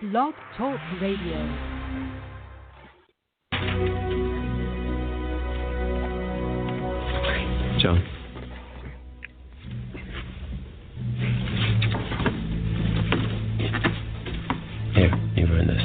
Blog Talk Radio. John. Here, you earned this.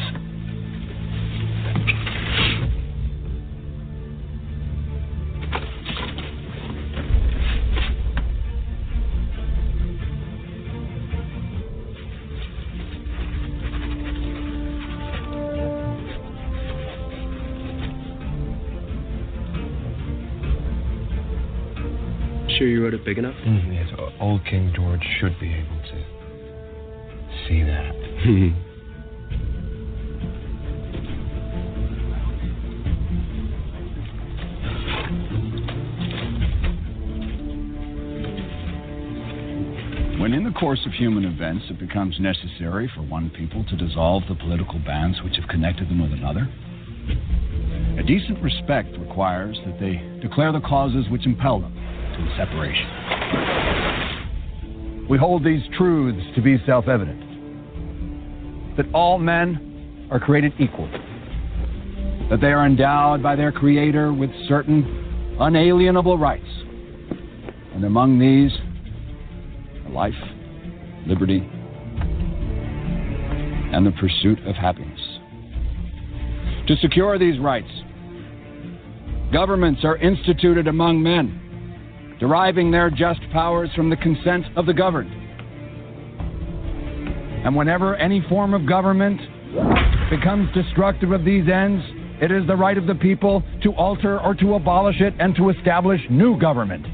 Sure you wrote it big enough? Yes, old King George should be able to see that. When in the course of human events it becomes necessary for one people to dissolve the political bands which have connected them with another, a decent respect requires that they declare the causes which impel them to the separation. We hold these truths to be self-evident, that all men are created equal, that they are endowed by their Creator with certain unalienable rights, and among these are life, liberty, and the pursuit of happiness. To secure these rights, governments are instituted among men, deriving their just powers from the consent of the governed. And whenever any form of government becomes destructive of these ends, it is the right of the people to alter or to abolish it and to establish new government.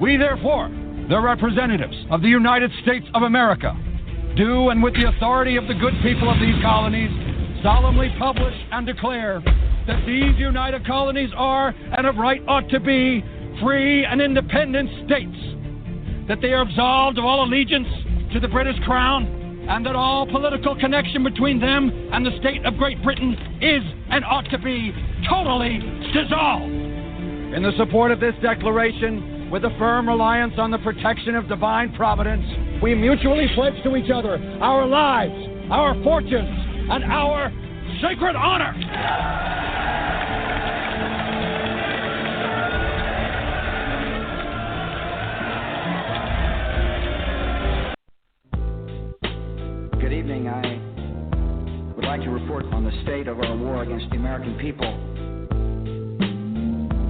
We, therefore, the representatives of the United States of America, do, and with the authority of the good people of these colonies, solemnly publish and declare that these united colonies are, and of right ought to be, free and independent states, that they are absolved of all allegiance to the British Crown, and that all political connection between them and the state of Great Britain is, and ought to be, totally dissolved. In the support of this declaration, with a firm reliance on the protection of divine providence, we mutually pledge to each other our lives, our fortunes, and our sacred honor. Good evening. I would like to report on the state of our war against the American people.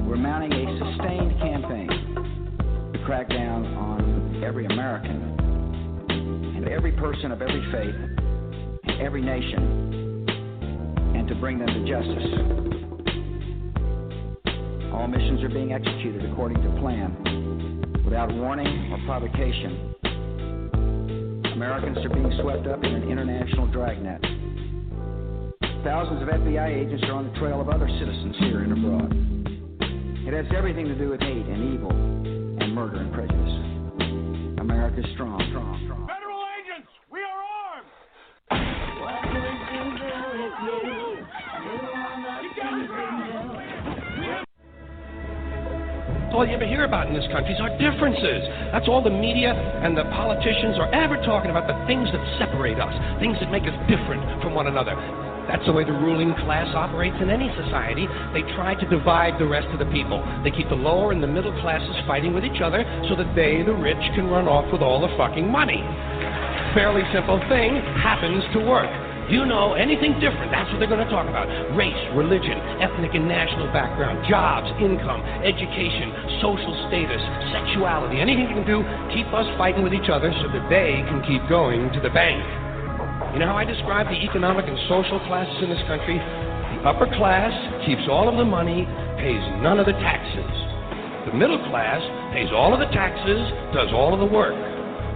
We're mounting a sustained campaign to crack down on every American and every person of every faith and every nation, and to bring them to justice. All missions are being executed according to plan, without warning or provocation. Americans are being swept up in an international dragnet. Thousands of FBI agents are on the trail of other citizens here and abroad. It has everything to do with hate and evil and murder and prejudice. America's strong. Federal agents, we are armed! All you ever hear about in this country is our differences. That's all the media and the politicians are ever talking about, the things that separate us, things that make us different from one another. That's the way the ruling class operates in any society. They try to divide the rest of the people. They keep the lower and the middle classes fighting with each other so that they, the rich, can run off with all the fucking money. Fairly simple thing, happens to work. You know anything different, that's what they're going to talk about. Race, religion, ethnic and national background, jobs, income, education, social status, sexuality, anything you can do, keep us fighting with each other so that they can keep going to the bank. You know how I describe the economic and social classes in this country? The upper class keeps all of the money, pays none of the taxes. The middle class pays all of the taxes, does all of the work.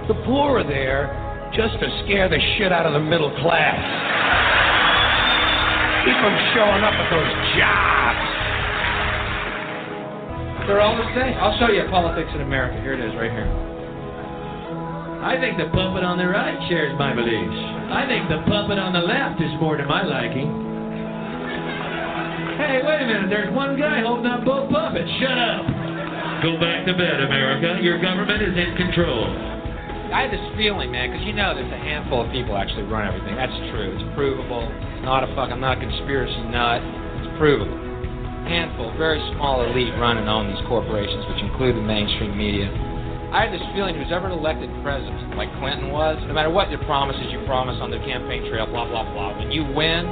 The poor are there just to scare the shit out of the middle class. Keep them showing up at those jobs. They're all the same. I'll show you politics in America. Here it is, right here. I think the puppet on the right shares my beliefs. I think the puppet on the left is more to my liking. Hey, wait a minute. There's one guy holding up both puppets. Shut up. Go back to bed, America. Your government is in control. I had this feeling, man, because you know there's a handful of people actually run everything. That's true. It's provable. It's not I'm not a conspiracy nut. It's provable. Handful, very small elite run and own these corporations, which include the mainstream media. I had this feeling who's ever elected president, like Clinton was, no matter what the promises you promise on the campaign trail, blah, blah, blah, when you win,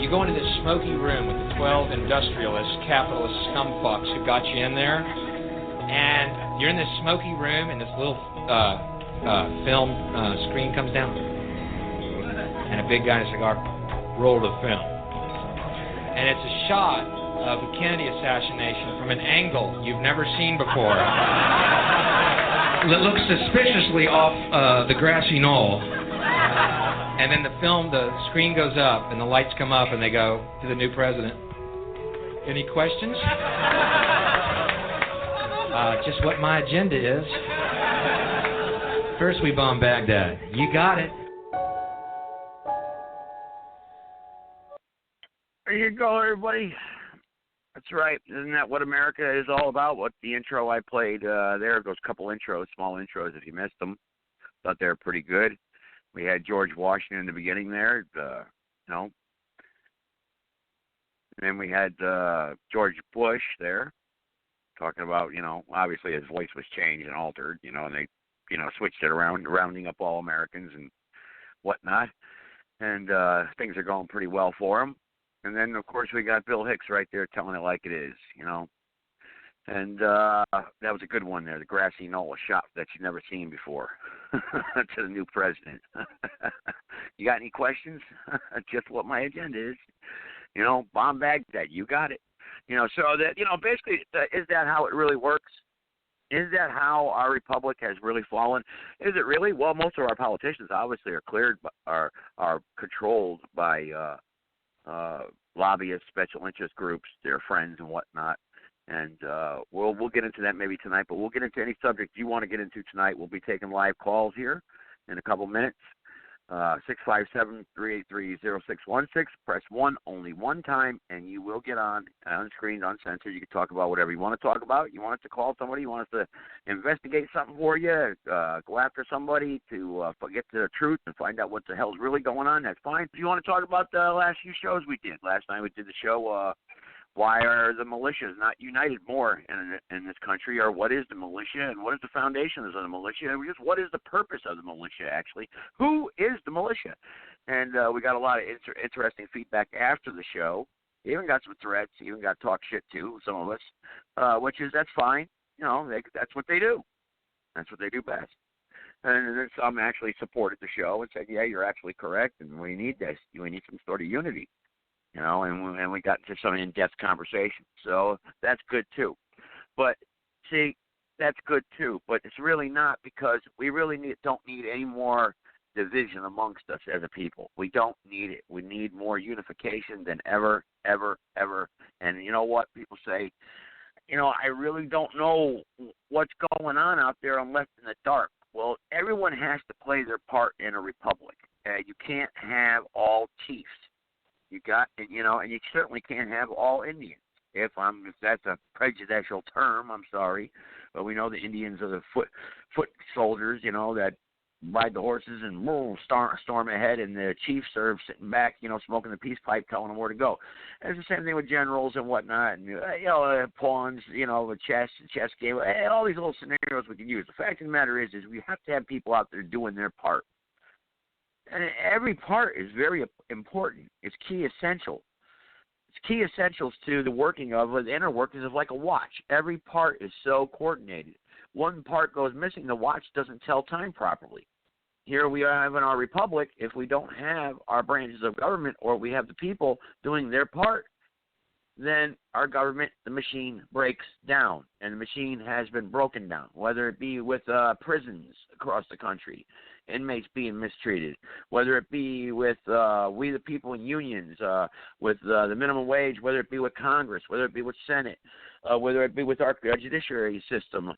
you go into this smoky room with the 12 industrialist, capitalist scumfucks who got you in there, and you're in this smoky room, and this little film screen comes down, and a big guy in a cigar rolled a film. And it's a shot of the Kennedy assassination from an angle you've never seen before. It looks suspiciously off the grassy knoll. And then the screen goes up, and the lights come up, and they go to the new president. Any questions? Just what my agenda is. First we bomb Baghdad. You got it. There you go, everybody. That's right. Isn't that what America is all about? What the intro I played there, those couple intros, small intros if you missed them. Thought they were pretty good. We had George Washington in the beginning there, And then we had George Bush there talking about, obviously his voice was changed and altered, and they, switched it around, rounding up all Americans and whatnot. And things are going pretty well for him. And then, of course, we got Bill Hicks right there telling it like it is, And that was a good one there, the grassy knoll, a shot that you've never seen before to the new president. You got any questions? Just what my agenda is. Bomb Baghdad, you got it. So that, basically, is that how it really works? Is that how our republic has really fallen? Is it really? Well, most of our politicians obviously are cleared, are controlled by lobbyists, special interest groups, their friends and whatnot. And we'll get into that maybe tonight, but we'll get into any subject you want to get into tonight. We'll be taking live calls here in a couple minutes. 657-383-0616. Press 1 only one time, and you will get on screen, uncensored. You can talk about whatever you want to talk about. You want us to call somebody, you want us to investigate something for you, go after somebody to get to the truth and find out what the hell's really going on, that's fine. If you want to talk about the last few shows we did. Last night we did the show, why are the militias not united more in this country, or what is the militia, and what is the foundations of the militia, and just what is the purpose of the militia, actually? Who is the militia? And we got a lot of interesting feedback after the show. Even got some threats, even got talk shit too, some of us, that's fine. That's what they do. That's what they do best. And then some actually supported the show and said, yeah, you're actually correct, and we need this. We need some sort of unity. And we got into some in-depth conversation. So that's good, too. But, see, that's good, too. But it's really not, because we really don't need any more division amongst us as a people. We don't need it. We need more unification than ever, ever, ever. And you know what? People say, I really don't know what's going on out there. I'm left in the dark. Well, everyone has to play their part in a republic. You can't have all chiefs. You certainly can't have all Indians. If that's a prejudicial term, I'm sorry, but we know the Indians are the foot soldiers, that ride the horses and storm ahead, and the chiefs are sitting back, smoking the peace pipe, telling them where to go. And it's the same thing with generals and whatnot, and pawns, with chess game, all these little scenarios we can use. The fact of the matter is we have to have people out there doing their part. And every part is very important. It's key essential. It's key essentials to the working of the inner workings of like a watch. Every part is so coordinated. One part goes missing, the watch doesn't tell time properly. Here we have in our republic, if we don't have our branches of government, or we have the people doing their part, then our government, the machine, breaks down. And the machine has been broken down, whether it be with prisons across the country, inmates being mistreated, whether it be with we the people in unions, with the minimum wage, whether it be with Congress, whether it be with Senate, whether it be with our judiciary system,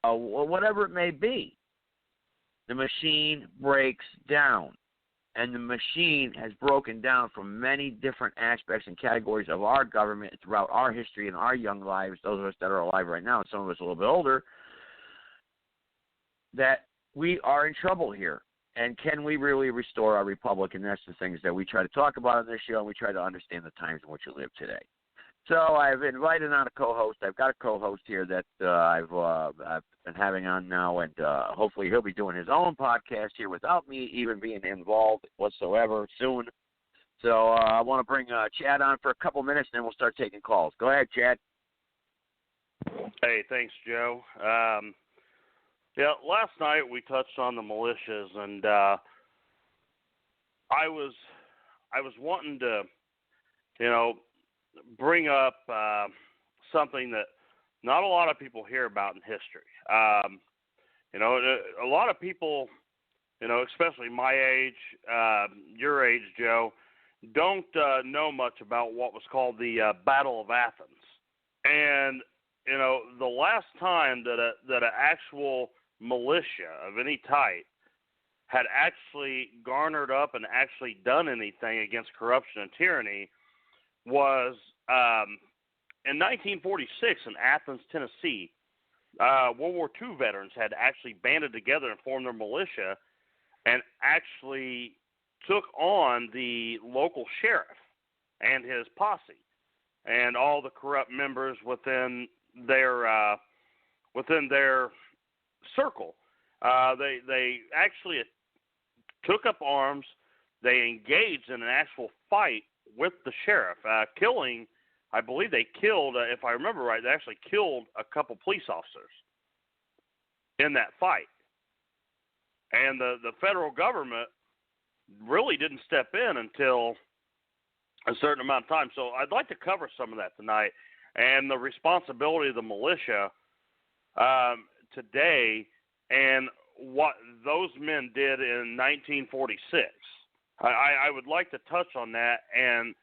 whatever it may be, the machine breaks down. And the machine has broken down from many different aspects and categories of our government throughout our history and our young lives, those of us that are alive right now, and some of us a little bit older, that we are in trouble here. And can we really restore our republic? And that's the things that we try to talk about on this show, and we try to understand the times in which we live today. So I've invited on a co-host. I've got a co-host here that I've been having on now, and hopefully he'll be doing his own podcast here without me even being involved whatsoever soon. So I want to bring Chad on for a couple minutes, and then we'll start taking calls. Go ahead, Chad. Hey, thanks, Joe. Last night we touched on the militias, and I was wanting to, bring up something that not a lot of people hear about in history. A lot of people, especially my age, your age, Joe, don't know much about what was called the Battle of Athens. And, the last time that an actual militia of any type had actually garnered up and actually done anything against corruption and tyranny was in 1946 in Athens, Tennessee. World War II veterans had actually banded together and formed their militia and actually took on the local sheriff and his posse and all the corrupt members within their circle. They actually took up arms. They engaged in an actual fight with the sheriff, killing, I believe they killed, if I remember right, they actually killed a couple police officers in that fight. And the federal government really didn't step in until a certain amount of time. So I'd like to cover some of that tonight and the responsibility of the militia today and what those men did in 1946. I would like to touch on that and,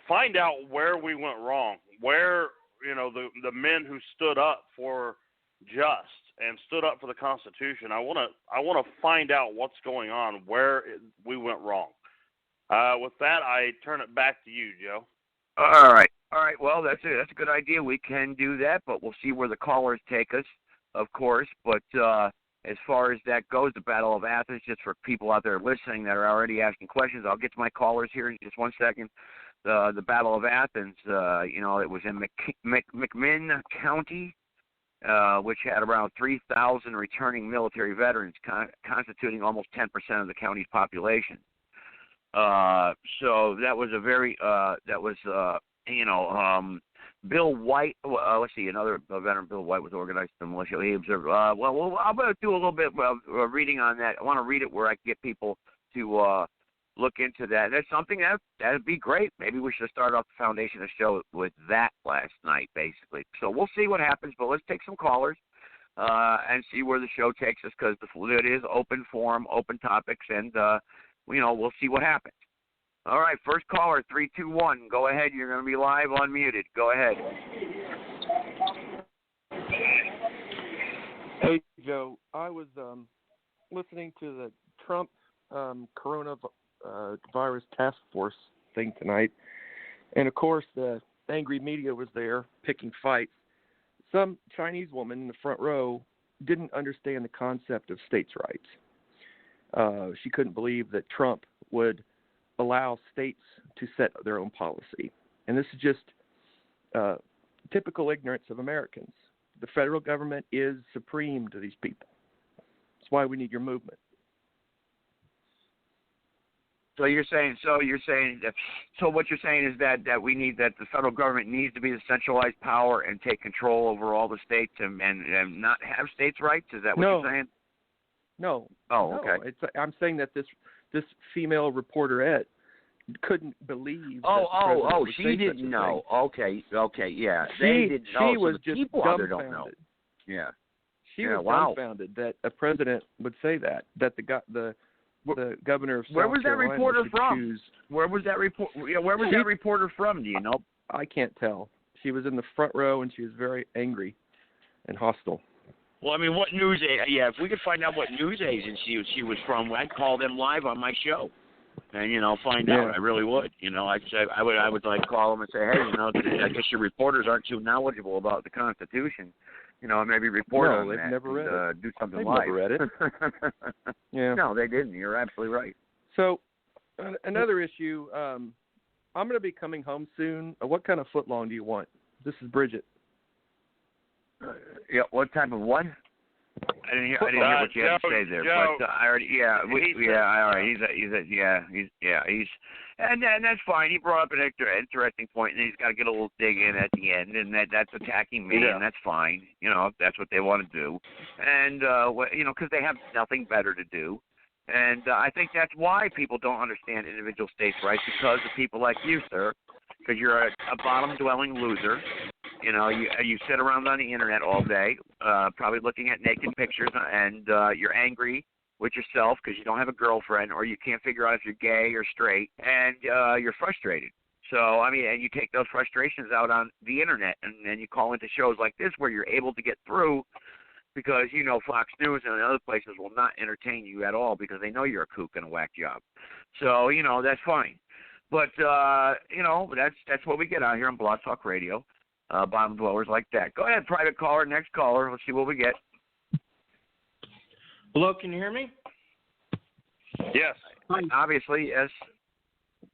find out where we went wrong, where, the men who stood up for just and stood up for the Constitution. I want to find out what's going on, where we went wrong. With that, I turn it back to you, Joe. All right. Well, that's it. That's a good idea. We can do that, but we'll see where the callers take us, of course. But as far as that goes, the Battle of Athens, just for people out there listening that are already asking questions, I'll get to my callers here in just 1 second. The Battle of Athens, it was in McMinn County, which had around 3,000 returning military veterans, constituting almost 10% of the county's population. So that was a very, Bill White, let's see, another veteran, Bill White, was organized in the militia. He observed, I'm going to do a little bit of reading on that. I want to read it where I can get people to look into that. That's something that'd be great. Maybe we should start off the foundation of the show with that last night, basically. So we'll see what happens, but let's take some callers and see where the show takes us, because it is open forum, open topics, and, we'll see what happens. All right, first caller, 321. Go ahead. You're going to be live unmuted. Go ahead. Hey, Joe. I was listening to the Trump coronavirus task force thing tonight, and, of course, the angry media was there picking fights. Some Chinese woman in the front row didn't understand the concept of states' rights. She couldn't believe that Trump would allow states to set their own policy. And this is just typical ignorance of Americans. The federal government is supreme to these people. That's why we need your movement. So what you're saying is that we need, that the federal government needs to be the centralized power and take control over all the states and not have states' rights? Is that what you're saying? No. Oh, okay. I'm saying that this female reporterette couldn't believe. She didn't know. Okay, yeah. They didn't know. She was just people dumbfounded. Don't know. Yeah. She was dumbfounded that a president would say that the governor of South Where was that Carolina reporter from? Choose. Where was that that reporter from? Do you know? I can't tell. She was in the front row and she was very angry and hostile. Well, I mean, what news? Yeah, if we could find out what news agency she was from, I'd call them live on my show, and find out. I really would. I'd say I would like call them and say, hey, I guess your reporters aren't too knowledgeable about the Constitution, maybe report on they've that. Never read it. Do something they've live. Never read it. Yeah. No, they didn't. You're absolutely right. So, another issue. I'm going to be coming home soon. What kind of footlong do you want? This is Bridget. Yeah. What type of what? I didn't hear what you had to say there. Joe, but I already. Yeah. All right. And that's fine. He brought up an interesting point, and he's got to get a little dig in at the end, and that's attacking me, and that's fine. If that's what they want to do, and because they have nothing better to do, and I think that's why people don't understand individual states' rights, because of people like you, sir, because you're a bottom-dwelling loser. You sit around on the internet all day, probably looking at naked pictures, and you're angry with yourself because you don't have a girlfriend, or you can't figure out if you're gay or straight, and you're frustrated. So, and you take those frustrations out on the internet, and then you call into shows like this where you're able to get through, because Fox News and other places will not entertain you at all because they know you're a kook and a whack job. So, that's fine. But, that's what we get out here on Blog Talk Radio, bottom dwellers like that. Go ahead, private caller, next caller. Let's see what we get. Hello, can you hear me? Yes. Obviously, yes.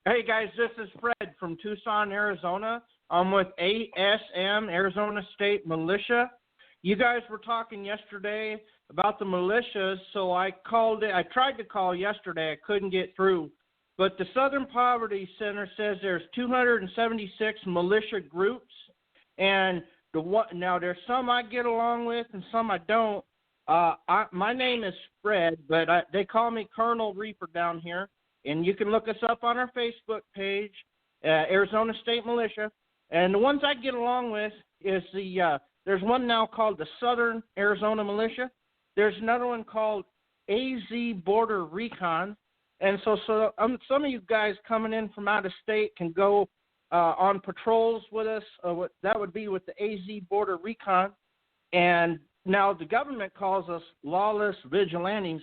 Hey, guys, this is Fred from Tucson, Arizona. I'm with ASM, Arizona State Militia. You guys were talking yesterday about the militias, so I called it. I tried to call yesterday. I couldn't get through. But the Southern Poverty Center says there's 276 militia groups, and now there's some I get along with and some I don't. My name is Fred, but they call me Colonel Reaper down here, and you can look us up on our Facebook page, Arizona State Militia. And the ones I get along with is there's one now called the Southern Arizona Militia. There's another one called AZ Border Recon. And so some of you guys coming in from out of state can go on patrols with us. That would be with the AZ Border Recon. And now the government calls us lawless vigilantes.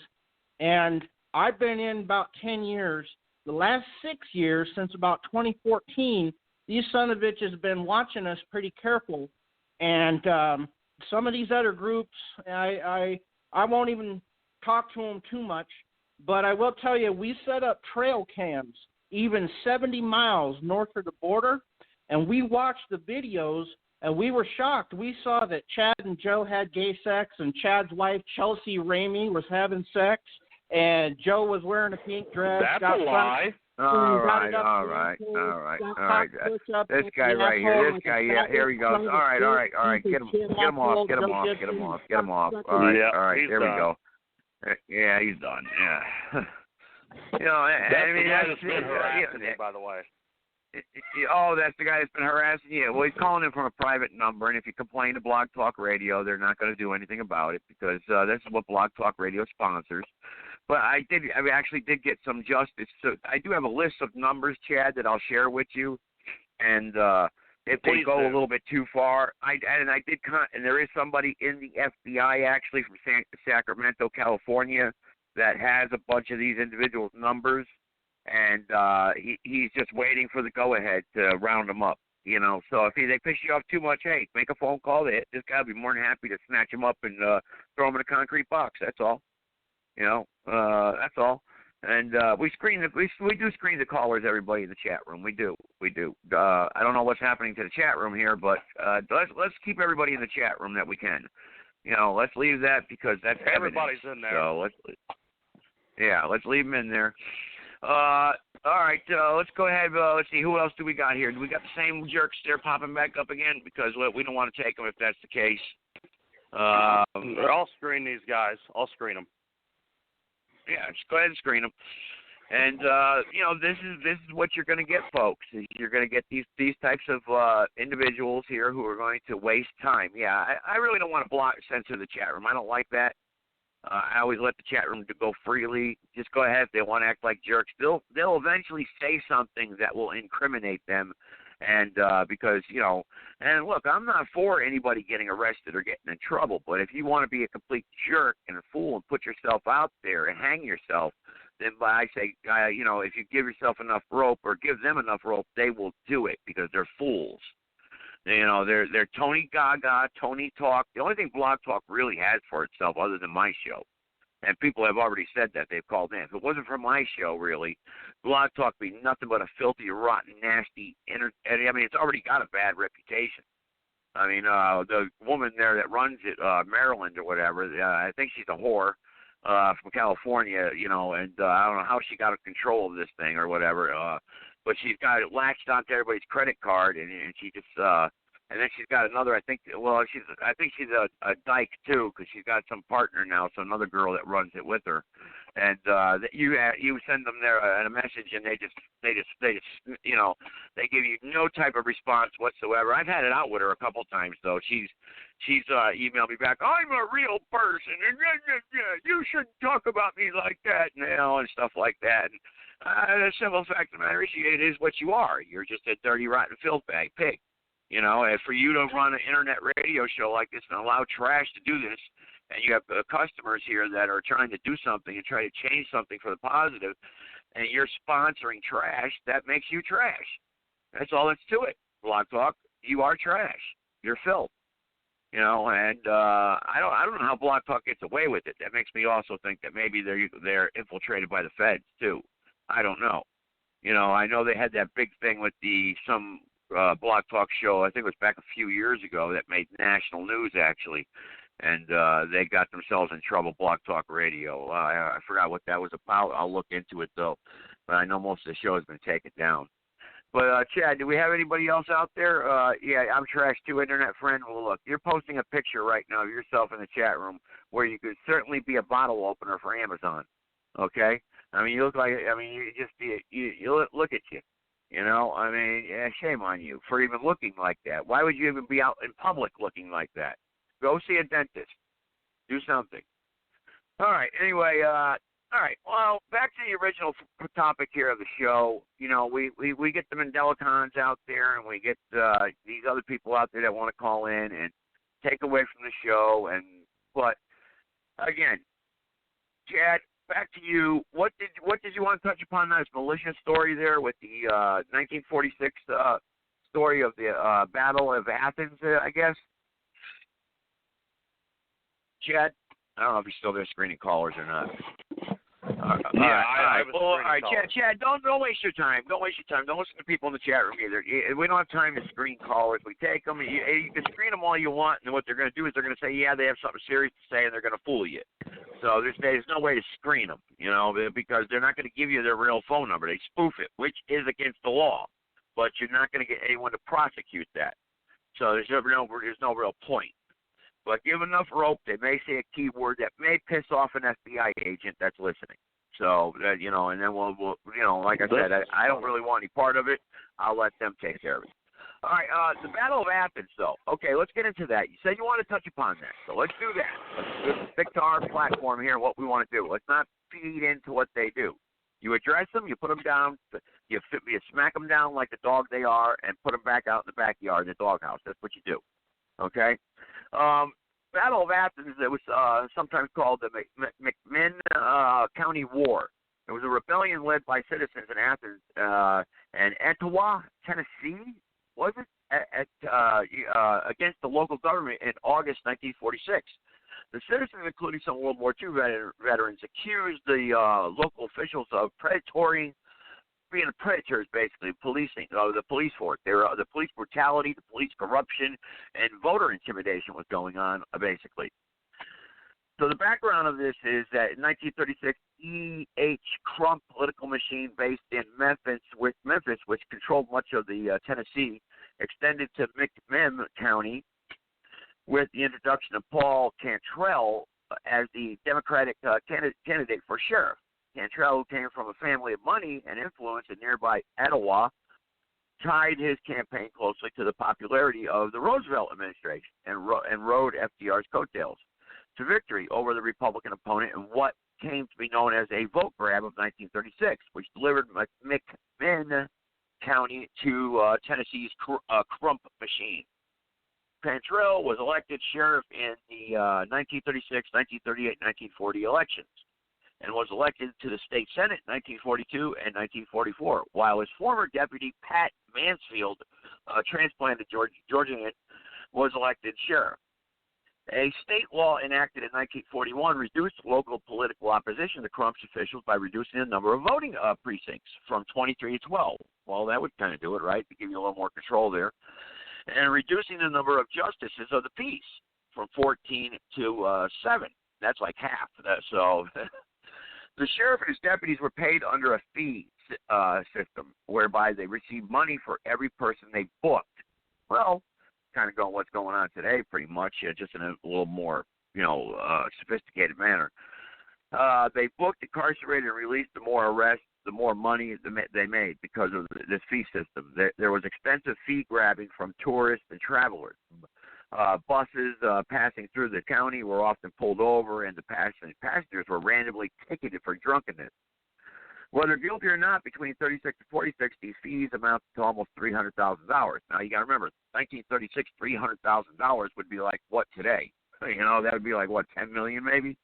And I've been in about 10 years. The last 6 years, since about 2014, these son of bitches have been watching us pretty careful. And some of these other groups, I won't even talk to them too much. But I will tell you, we set up trail cams even 70 miles north of the border, and we watched the videos, and we were shocked. We saw that Chad and Joe had gay sex, and Chad's wife, Chelsea Ramey, was having sex, and Joe was wearing a pink dress. That's a lie. All right. This guy right here. This guy, yeah, here he goes. All right. Get him off. All right. Here we go. Yeah, he's done. Yeah. That's the guy that's been harassing me, by the way. That's the guy that's been harassing you. Well, he's calling in from a private number, and if you complain to Blog Talk Radio, they're not going to do anything about it, because this is what Blog Talk Radio sponsors. But I actually did get some justice. So I do have a list of numbers, Chad, that I'll share with you, and if they go a little bit too far, and there is somebody in the FBI actually from Sacramento, California, that has a bunch of these individuals' numbers, and he's just waiting for the go-ahead to round them up. So if they piss you off too much, hey, make a phone call. This guy will be more than happy to snatch him up and throw him in a concrete box. That's all. That's all. And we do screen the callers, everybody in the chat room. We do. I don't know what's happening to the chat room here, but let's keep everybody in the chat room that we can. Let's leave that, because that's everybody's evidence. in there. So let's leave them in there. All right, let's go ahead. Let's see, who else do we got here? Do we got the same jerks there popping back up again? Because we don't want to take them if that's the case. I'll screen these guys. I'll screen them. Yeah, just go ahead and screen them. And this is what you're going to get, folks. You're going to get these types of individuals here who are going to waste time. Yeah, I really don't want to censor the chat room. I don't like that. I always let the chat room go freely. Just go ahead. If they want to act like jerks, they'll eventually say something that will incriminate them. And because, and look, I'm not for anybody getting arrested or getting in trouble, but if you want to be a complete jerk and a fool and put yourself out there and hang yourself, then I say, if you give yourself enough rope or give them enough rope, they will do it, because they're fools. You know, they're Tony Gaga, Tony Talk. The only thing Blog Talk really has for itself, other than my show, and people have already said that, they've called in. If it wasn't for my show, really, Blog Talk would be nothing but a filthy, rotten, nasty. I mean, it's already got a bad reputation. I mean, the woman there that runs it, Maryland or whatever, I think she's a whore from California, you know, and I don't know how she got control of this thing or whatever. But she's got it latched onto everybody's credit card, and she just, and then she's got another. I think she's a dyke too, because she's got some partner now, so another girl that runs it with her. And you send them there a message, and they just, you know, they give you no type of response whatsoever. I've had it out with her a couple times though. She's emailed me back. I'm a real person, and you shouldn't talk about me like that, and stuff like that. And the simple fact of the matter is, it is what you are. You're just a dirty, rotten filth bag pig. You know, and for you to run an internet radio show like this and allow trash to do this, and you have customers here that are trying to do something and try to change something for the positive, and you're sponsoring trash, that makes you trash. That's all that's to it. Blog Talk, you are trash. You're filth. You know, and I don't know how Blog Talk gets away with it. That makes me also think that maybe they're infiltrated by the feds too. I don't know. You know, I know they had that big thing with some Blog Talk show, I think it was back a few years ago, that made national news actually, and they got themselves in trouble, Blog Talk Radio. I forgot what that was about. I'll look into it though, but I know most of the show has been taken down. But Chad, do we have anybody else out there? Yeah, I'm Trash too, internet friend. Well, look, you're posting a picture right now of yourself in the chat room where you could certainly be a bottle opener for Amazon. Okay. I mean, you look like, you look at you, you know, I mean, shame on you for even looking like that. Why would you even be out in public looking like that? Go see a dentist. Do something. All right, anyway, all right, well, back to the original topic here of the show. You know, we get the Mandelicons out there, and we get these other people out there that want to call in and take away from the show. But, again, Chad, back to you. What did you want to touch upon this militia story there with the 1946 story of the Battle of Athens, I guess? Chad? I don't know if he's still there screening callers or not. All right, Chad, don't waste your time. Don't waste your time. Don't listen to people in the chat room either. We don't have time to screen callers. We take them. You can screen them all you want, and what they're going to do is they're going to say, yeah, they have something serious to say, and they're going to fool you. So there's no way to screen them, you know, because they're not going to give you their real phone number. They spoof it, which is against the law, but you're not going to get anyone to prosecute that. So there's no real point. But give enough rope, they may say a keyword that may piss off an FBI agent that's listening. So, you know, and then we'll you know, like I said, I don't really want any part of it. I'll let them take care of it. All right, the Battle of Athens, though. Okay, let's get into that. You said you want to touch upon that, so let's do that. Let's stick to our platform here and what we want to do. Let's not feed into what they do. You address them, you put them down, you smack them down like the dog they are, and put them back out in the backyard, in the doghouse. That's what you do. Okay? Battle of Athens, it was sometimes called the McMinn County War. It was a rebellion led by citizens in Athens and Etowah, Tennessee, was it, against the local government in August 1946. The citizens, including some World War II veterans, accused the local officials of being predators, basically, policing, the police force. The police brutality, the police corruption, and voter intimidation was going on, basically. So the background of this is that in 1936, E.H. Crump political machine based in Memphis, which controlled much of the Tennessee, extended to McMinn County with the introduction of Paul Cantrell as the Democratic candidate for sheriff. Cantrell, who came from a family of money and influence in nearby Etowah, tied his campaign closely to the popularity of the Roosevelt administration and rode FDR's coattails to victory over the Republican opponent in what came to be known as a vote grab of 1936, which delivered McMinn County to Tennessee's Crump machine. Cantrell was elected sheriff in the 1936, 1938, 1940 elections, and was elected to the state senate in 1942 and 1944, while his former deputy, Pat Mansfield, transplanted Georgian, was elected sheriff. A state law enacted in 1941 reduced local political opposition to Crump's officials by reducing the number of voting precincts from 23 to 12. Well, that would kind of do it, right, to give you a little more control there. And reducing the number of justices of the peace from 14 to 7. That's like half. So the sheriff and his deputies were paid under a fee system, whereby they received money for every person they booked. Well, kind of what's going on today, pretty much, just in a little more, sophisticated manner. They booked, incarcerated, and released. The more arrests, the more money they made because of this fee system. There was expensive fee grabbing from tourists and travelers. Buses passing through the county were often pulled over, and the passengers were randomly ticketed for drunkenness. Whether guilty or not, between 36 and 46, these fees amount to almost $300,000. Now, you got to remember, 1936, $300,000 would be like what today? That would be like, what, $10 million maybe?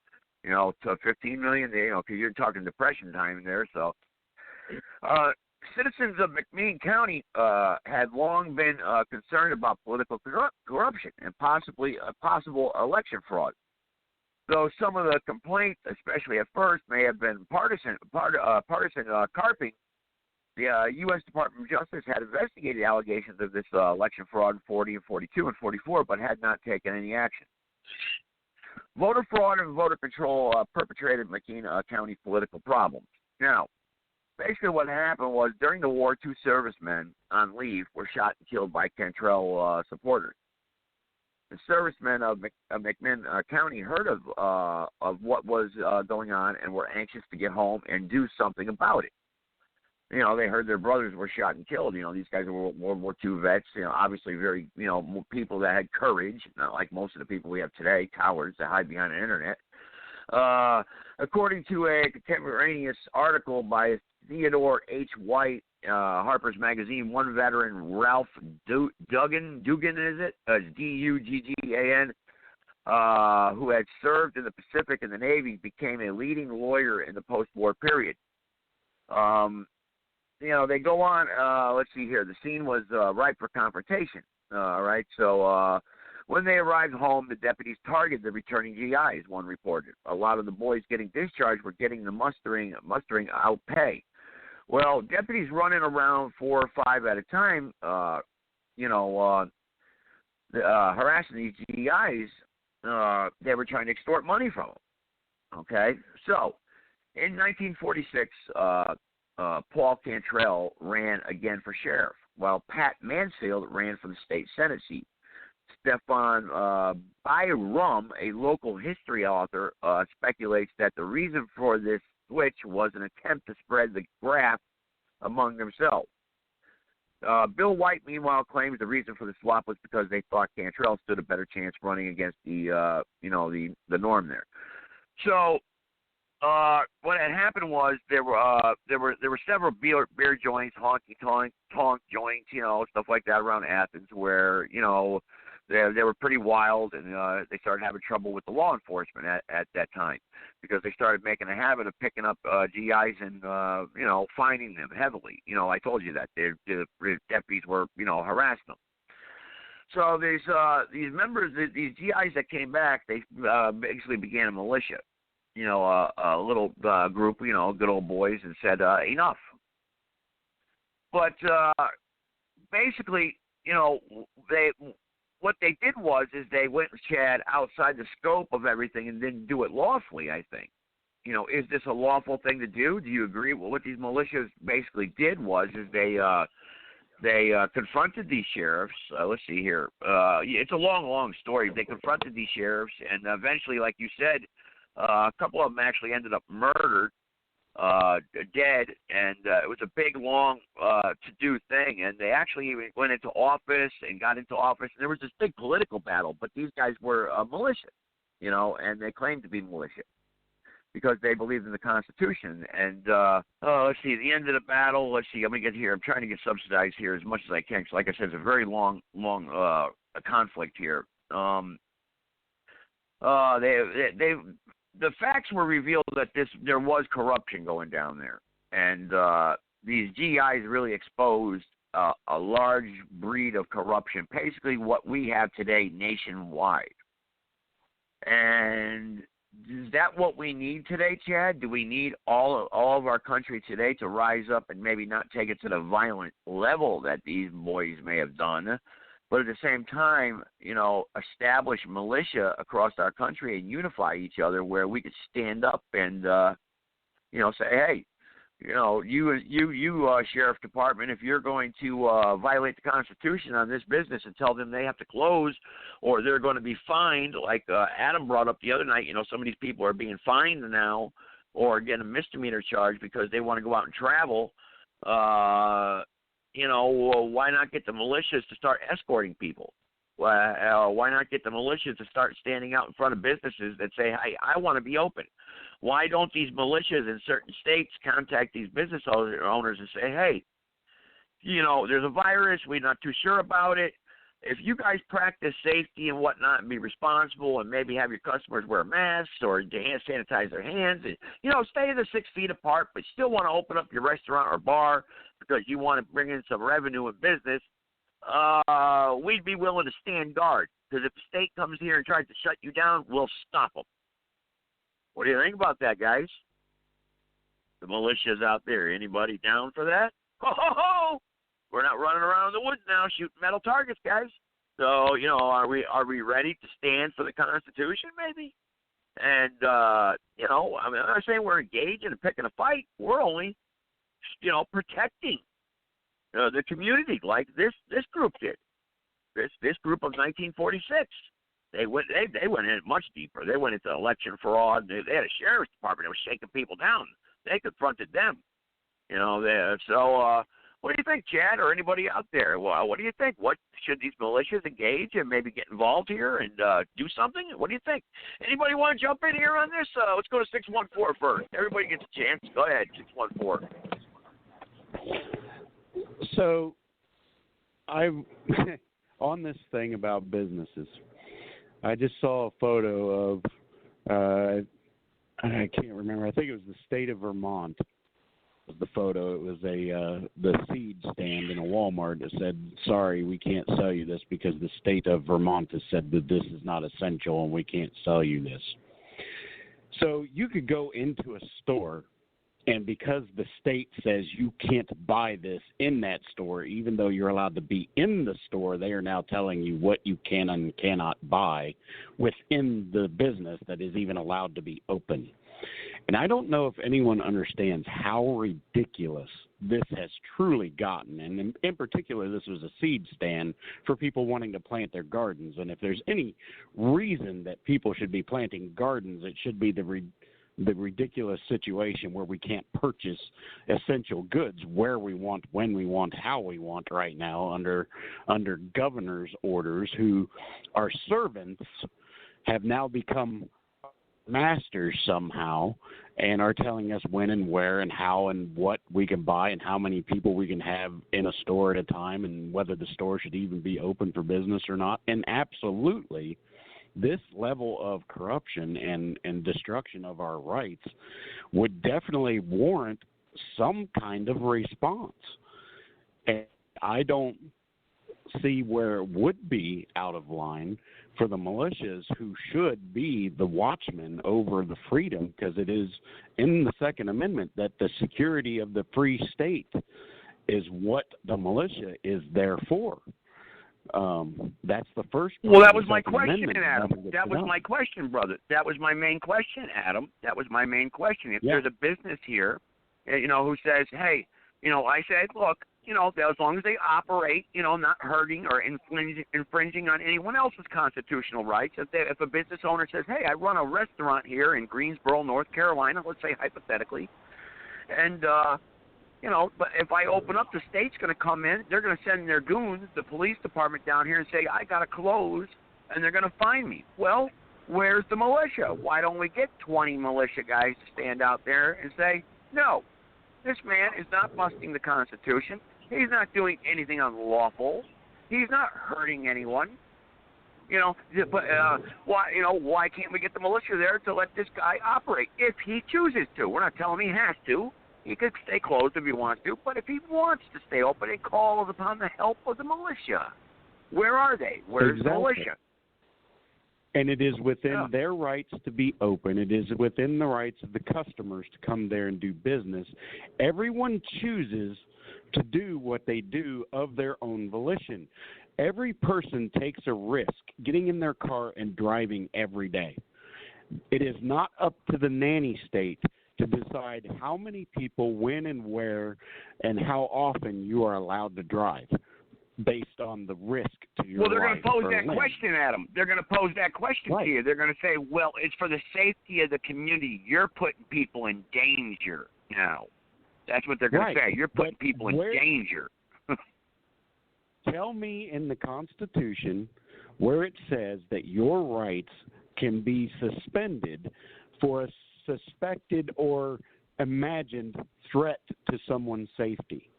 To $15 million, because you're talking Depression time there. So, citizens of McMean County had long been concerned about political corruption and possible election fraud. Though some of the complaints, especially at first, may have been partisan carping, the U.S. Department of Justice had investigated allegations of this election fraud in 40 and 42 and 44, but had not taken any action. Voter fraud and voter control perpetrated McMean County political problems. Now, basically what happened was during the war, 2 servicemen on leave were shot and killed by Cantrell supporters. The servicemen of McMean County heard of what was going on and were anxious to get home and do something about it. They heard their brothers were shot and killed. These guys were World War II vets. Obviously very, people that had courage, not like most of the people we have today, cowards that hide behind the internet. According to a contemporaneous article by Theodore H. White, Harper's Magazine, one veteran, Ralph Dugan, is it? Duggan, who had served in the Pacific and the Navy, became a leading lawyer in the post-war period. They go on, let's see here, the scene was ripe for confrontation, all right? So when they arrived home, the deputies targeted the returning GIs, one reported. A lot of the boys getting discharged were getting the mustering out pay. Well, deputies running around 4 or 5 at a time, harassing these GIs, they were trying to extort money from them. Okay? So, in 1946, Paul Cantrell ran again for sheriff, while Pat Mansfield ran for the state Senate seat. Stefan Byrum, a local history author, speculates that the reason for this switch was an attempt to spread the graft among themselves. Bill White, meanwhile, claims the reason for the swap was because they thought Cantrell stood a better chance running against the norm there. So, what had happened was there were several beer joints, honky tonk joints, stuff like that around Athens, where they were pretty wild, and they started having trouble with the law enforcement at that time, because they started making a habit of picking up GIs and fining them heavily. I told you that the deputies were harassing them. So these members, these GIs that came back, they basically began a militia. A little group, good old boys, and said enough. But basically, what they did was they went, Chad, outside the scope of everything and didn't do it lawfully, I think. Is this a lawful thing to do? Do you agree? Well, what these militias basically did was they confronted these sheriffs. Let's see here. It's a long story. They confronted these sheriffs, and eventually, like you said, a couple of them actually ended up murdered, dead, and it was a big, long, to-do thing. And they actually went into office and got into office, and there was this big political battle. But these guys were militia, and they claimed to be militia because they believed in the Constitution. And let's see, the end of the battle. Let's see, let me get here. I'm trying to get subsidized here as much as I can. So, like I said, it's a very long conflict here. The facts were revealed that there was corruption going down there, and these GIs really exposed a large breed of corruption, basically what we have today nationwide. And is that what we need today, Chad? Do we need all of our country today to rise up and maybe not take it to the violent level that these boys may have done, but at the same time, establish militia across our country and unify each other where we could stand up and, say, hey, you Sheriff Department, if you're going to violate the Constitution on this business and tell them they have to close or they're going to be fined, like Adam brought up the other night, some of these people are being fined now or getting a misdemeanor charge because they want to go out and travel, why not get the militias to start escorting people? Why not get the militias to start standing out in front of businesses that say, hey, I want to be open? Why don't these militias in certain states contact these business owners and say, hey, there's a virus, we're not too sure about it. If you guys practice safety and whatnot and be responsible and maybe have your customers wear masks or sanitize their hands and, stay the 6 feet apart but still want to open up your restaurant or bar because you want to bring in some revenue and business, we'd be willing to stand guard. Because if the state comes here and tries to shut you down, we'll stop them. What do you think about that, guys? The militias out there, anybody down for that? Ho, ho, ho! We're not running around the woods now shooting metal targets, guys. So, are we ready to stand for the Constitution, maybe? And, I'm not saying we're engaged in picking a fight. We're only, protecting the community like this group did. This group of 1946. They went in much deeper. They went into election fraud. They had a sheriff's department that was shaking people down. They confronted them. So what do you think, Chad, or anybody out there? Well, what do you think? What should these militias engage and maybe get involved here and do something? What do you think? Anybody want to jump in here on this? Let's go to 614 first. Everybody gets a chance. Go ahead, 614. So, I'm on this thing about businesses. I just saw a photo of, I can't remember. I think it was the state of Vermont. The photo. It was the seed stand in a Walmart that said, "Sorry, we can't sell you this because the state of Vermont has said that this is not essential and we can't sell you this." So you could go into a store, and because the state says you can't buy this in that store, even though you're allowed to be in the store, they are now telling you what you can and cannot buy within the business that is even allowed to be open. And I don't know if anyone understands how ridiculous this has truly gotten. And in particular, this was a seed stand for people wanting to plant their gardens. And if there's any reason that people should be planting gardens, it should be the ridiculous situation where we can't purchase essential goods where we want, when we want, how we want right now under governor's orders, who are servants, have now become masters somehow and are telling us when and where and how and what we can buy and how many people we can have in a store at a time and whether the store should even be open for business or not. And absolutely, this level of corruption and destruction of our rights would definitely warrant some kind of response. And I don't see where it would be out of line for the militias, who should be the watchmen over the freedom, because it is in the Second Amendment that the security of the free state is what the militia is there for. That's the first. Well, that was my question, Adam. That was my question, brother. That was my main question, Adam. That was my main question. If there's a business here, who says, hey, I said, look, as long as they operate, not hurting or infringing on anyone else's constitutional rights. If a business owner says, hey, I run a restaurant here in Greensboro, North Carolina, let's say hypothetically, and, but if I open up, the state's going to come in, they're going to send their goons, the police department down here, and say, I got to close, and they're going to fine me. Well, where's the militia? Why don't we get 20 militia guys to stand out there and say, no, this man is not busting the Constitution. He's not doing anything unlawful. He's not hurting anyone. But why can't we get the militia there to let this guy operate if he chooses to? We're not telling him he has to. He could stay closed if he wants to, but if he wants to stay open, it calls upon the help of the militia. Where are they? Where's the militia? And it is within their rights to be open. It is within the rights of the customers to come there and do business. Everyone chooses to do what they do of their own volition. Every person takes a risk getting in their car and driving every day. It is not up to the nanny state to decide how many people, when and where, and how often you are allowed to drive based on the risk to your life. Well, they're going to pose that question, Adam. They're going to pose that question to you. They're going to say, well, it's for the safety of the community. You're putting people in danger now. That's what they're going to say. You're putting people in danger. Tell me in the Constitution where it says that your rights can be suspended for a suspected or imagined threat to someone's safety.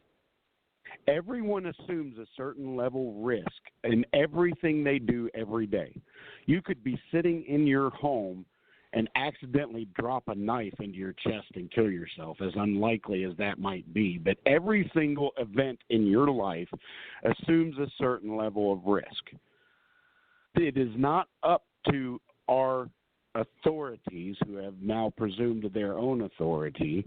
Everyone assumes a certain level of risk in everything they do every day. You could be sitting in your home and accidentally drop a knife into your chest and kill yourself, as unlikely as that might be. But every single event in your life assumes a certain level of risk. It is not up to our authorities, who have now presumed their own authority,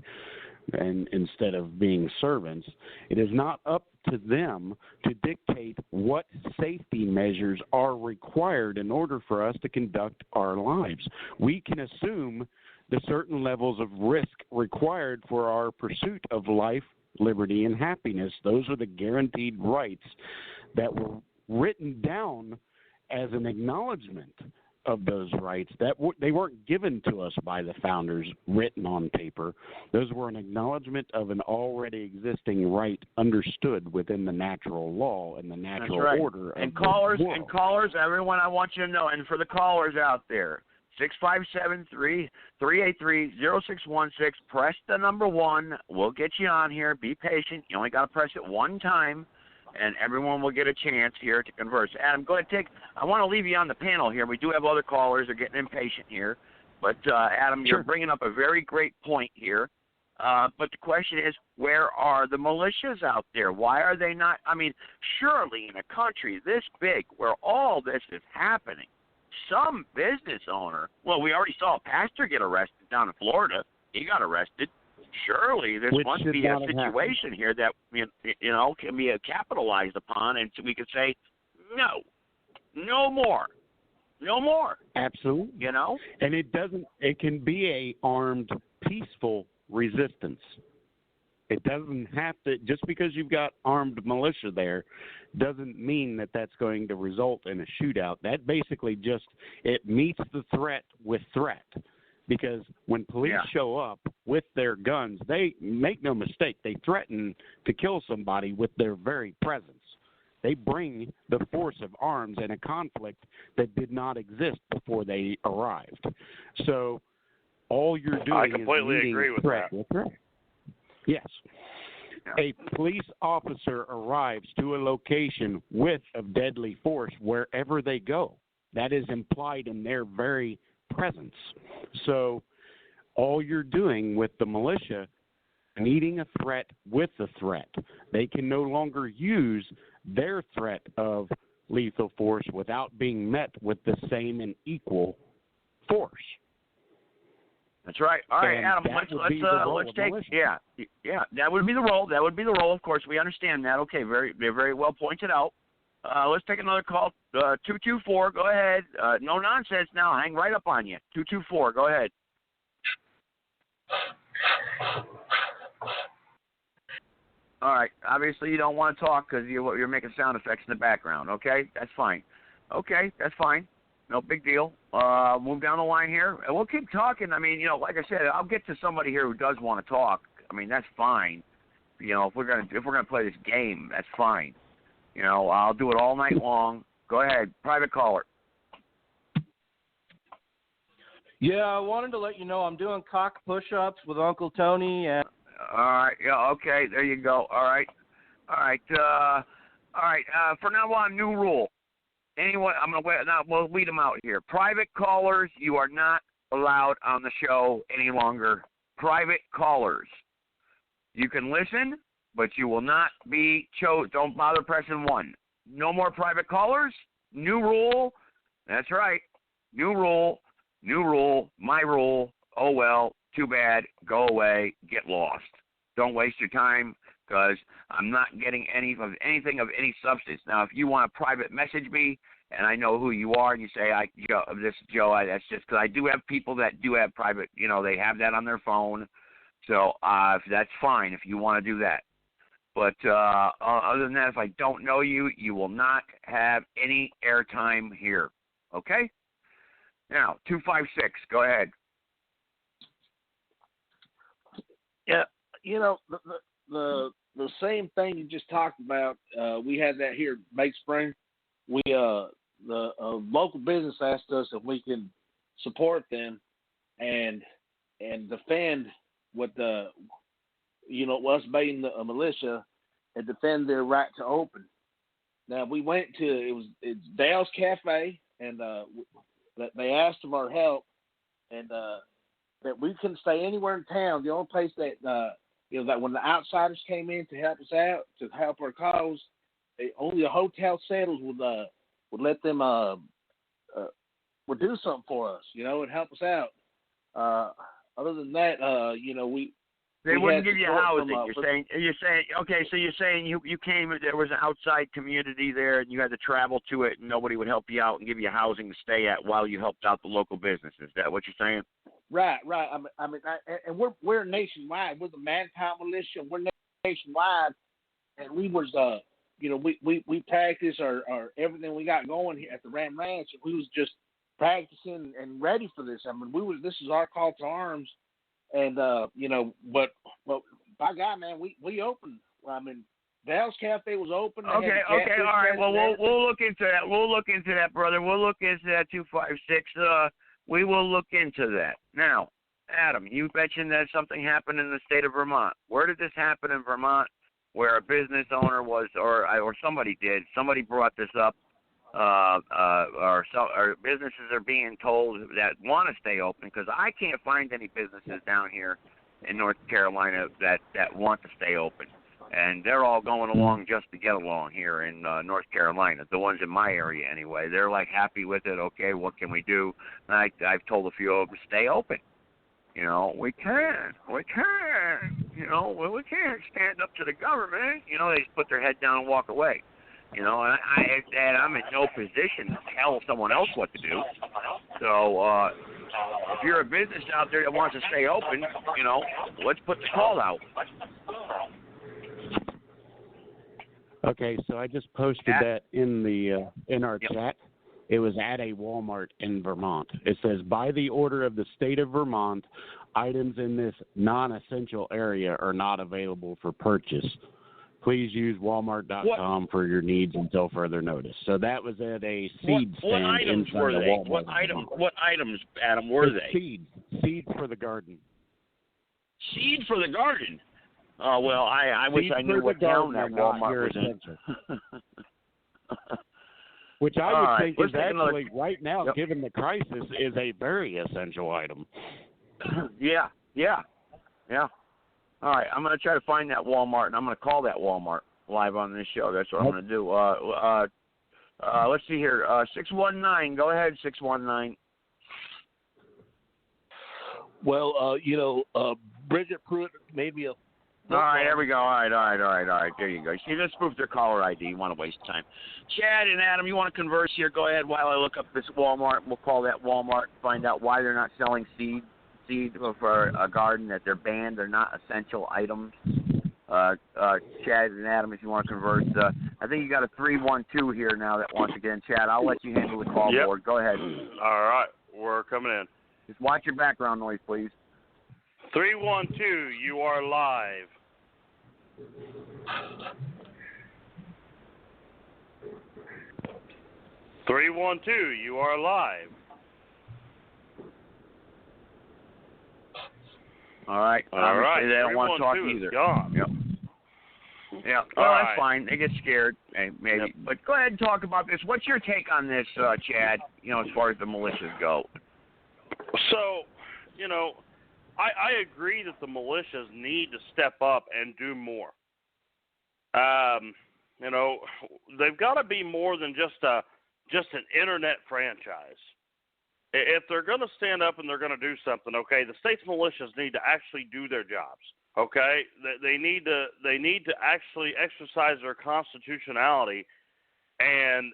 and instead of being servants, it is not up to them to dictate what safety measures are required in order for us to conduct our lives. We can assume the certain levels of risk required for our pursuit of life, liberty, and happiness. Those are the guaranteed rights that were written down as an acknowledgement of those rights. They weren't given to us by the founders written on paper. Those were an acknowledgement of an already existing right understood within the natural law and the natural order of and callers, the world. And callers, everyone, I want you to know, and for the callers out there, 657-383-0616, press the number 1. We'll get you on here. Be patient. You only got to press it one time, and everyone will get a chance here to converse. Adam, go ahead, I want to leave you on the panel here. We do have other callers. They're getting impatient here. But, Adam, you're bringing up a very great point here. But the question is, where are the militias out there? Why are they not? I mean, surely in a country this big where all this is happening, some business owner, well, we already saw a pastor get arrested down in Florida. He got arrested. Surely there must be a situation here that can be capitalized upon, and so we could say, no more. Absolutely. And it can be a armed, peaceful resistance. It doesn't have to, just because you've got armed militia there, doesn't mean that that's going to result in a shootout. That basically it meets the threat with threat. Because when police show up with their guns, they make no mistake, they threaten to kill somebody with their very presence. They bring the force of arms in a conflict that did not exist before they arrived. So all you're doing is meeting threat with threat. Yes. A police officer arrives to a location with a deadly force wherever they go. That is implied in their very presence. So all you're doing with the militia, meeting a threat with the threat. They can no longer use their threat of lethal force without being met with the same and equal force. That's right. All right, Adam, let's take that would be the role. That would be the role. Of course, we understand that. Okay, very well pointed out. Let's take another call. 224, go ahead. No nonsense now. Hang right up on you. 224, go ahead. All right. Obviously, you don't want to talk because you're making sound effects in the background. Okay, that's fine. Okay, that's fine. No big deal. Move down the line here, and we'll keep talking. I mean, like I said, I'll get to somebody here who does want to talk. I mean, that's fine. If we're gonna play this game, that's fine. I'll do it all night long. Go ahead, private caller. Yeah, I wanted to let you know I'm doing cock push-ups with Uncle Tony. And all right. Yeah. Okay. There you go. All right. For now on, new rule. Anyone, I'm gonna wait. Now we'll lead them out here. Private callers, you are not allowed on the show any longer. Private callers. You can listen, but you will not be chosen. Don't bother pressing 1. No more private callers. New rule. That's right. New rule. My rule. Oh, well, too bad. Go away. Get lost. Don't waste your time because I'm not getting anything of any substance. Now, if you want to private message me and I know who you are and you say, this is Joe, that's just because I do have people that do have private, they have that on their phone. So that's fine if you want to do that. But other than that, if I don't know you, you will not have any airtime here. Okay? Now, 256, go ahead. Yeah, the same thing you just talked about. We had that here at Bake Spring. The local business asked us if we can support them and defend what us being a militia and defend their right to open. Now we went to it's Dale's Cafe and they asked of our help and that we couldn't stay anywhere in town. The only place that that when the outsiders came in to help us out to help our cause, only the hotel settlers would let them would do something for us, and help us out. Other than that, they wouldn't give you housing. You're saying okay. So you're saying you came. There was an outside community there, and you had to travel to it, and nobody would help you out and give you housing to stay at while you helped out the local businesses. Is that what you're saying? Right. And we're nationwide. We're the Manpower Militia. We're nationwide, and we was we practice our everything we got going here at the Ram Ranch, and we was just practicing and ready for this. I mean, this is our call to arms. And but by God, man, we opened. I mean, Dale's Cafe was open. Okay, all right. Well, we'll look into that. We'll look into that, brother. We'll look into that. 256. We will look into that. Now, Adam, you mentioned that something happened in the state of Vermont. Where did this happen in Vermont? Where a business owner was, or somebody did. Somebody brought this up. Or businesses are being told that want to stay open, because I can't find any businesses down here in North Carolina that want to stay open, and they're all going along just to get along here in North Carolina. The ones in my area anyway, they're like happy with it. Okay, what can we do? And I've told a few of them to stay open. We can. We can't stand up to the government. They just put their head down and walk away. And I'm in no position to tell someone else what to do. So if you're a business out there that wants to stay open, let's put the call out. Okay, so I just posted that in our chat. It was at a Walmart in Vermont. It says, by the order of the state of Vermont, items in this non-essential area are not available for purchase. Please use Walmart.com for your needs until further notice. So that was at a seed stand. What items were they? What items, Adam, were they? Seeds for the garden. Seed for the garden? Oh, well, I wish I knew what town that Walmart was in. Which I would think is actually, right now, given the crisis, is a very essential item. Yeah. All right, I'm going to try to find that Walmart, and I'm going to call that Walmart live on this show. That's what I'm going to do. Let's see here. 619. Go ahead, 619. Well, Bridget Pruitt made me a... All right, there we go. All right. There you go. See, let's prove their caller ID. You want to waste time. Chad and Adam, you want to converse here? Go ahead while I look up this Walmart. We'll call that Walmart, find out why they're not selling seed for a garden, that they're banned. They're not essential items. Chad and Adam, if you want to converse. I think you got a 312 here now that wants to get in. Chad, I'll let you handle the call board. Go ahead. All right, we're coming in. Just watch your background noise, please. 312, you are live. You are live. All right. They don't want to talk either. Gone. Yep. Yeah. Well, that's fine. They get scared, maybe. Yep. But go ahead and talk about this. What's your take on this, Chad? As far as the militias go. So, I agree that the militias need to step up and do more. They've got to be more than just an internet franchise. If they're going to stand up and they're going to do something, okay, the state's militias need to actually do their jobs. Okay, they need to actually exercise their constitutionality and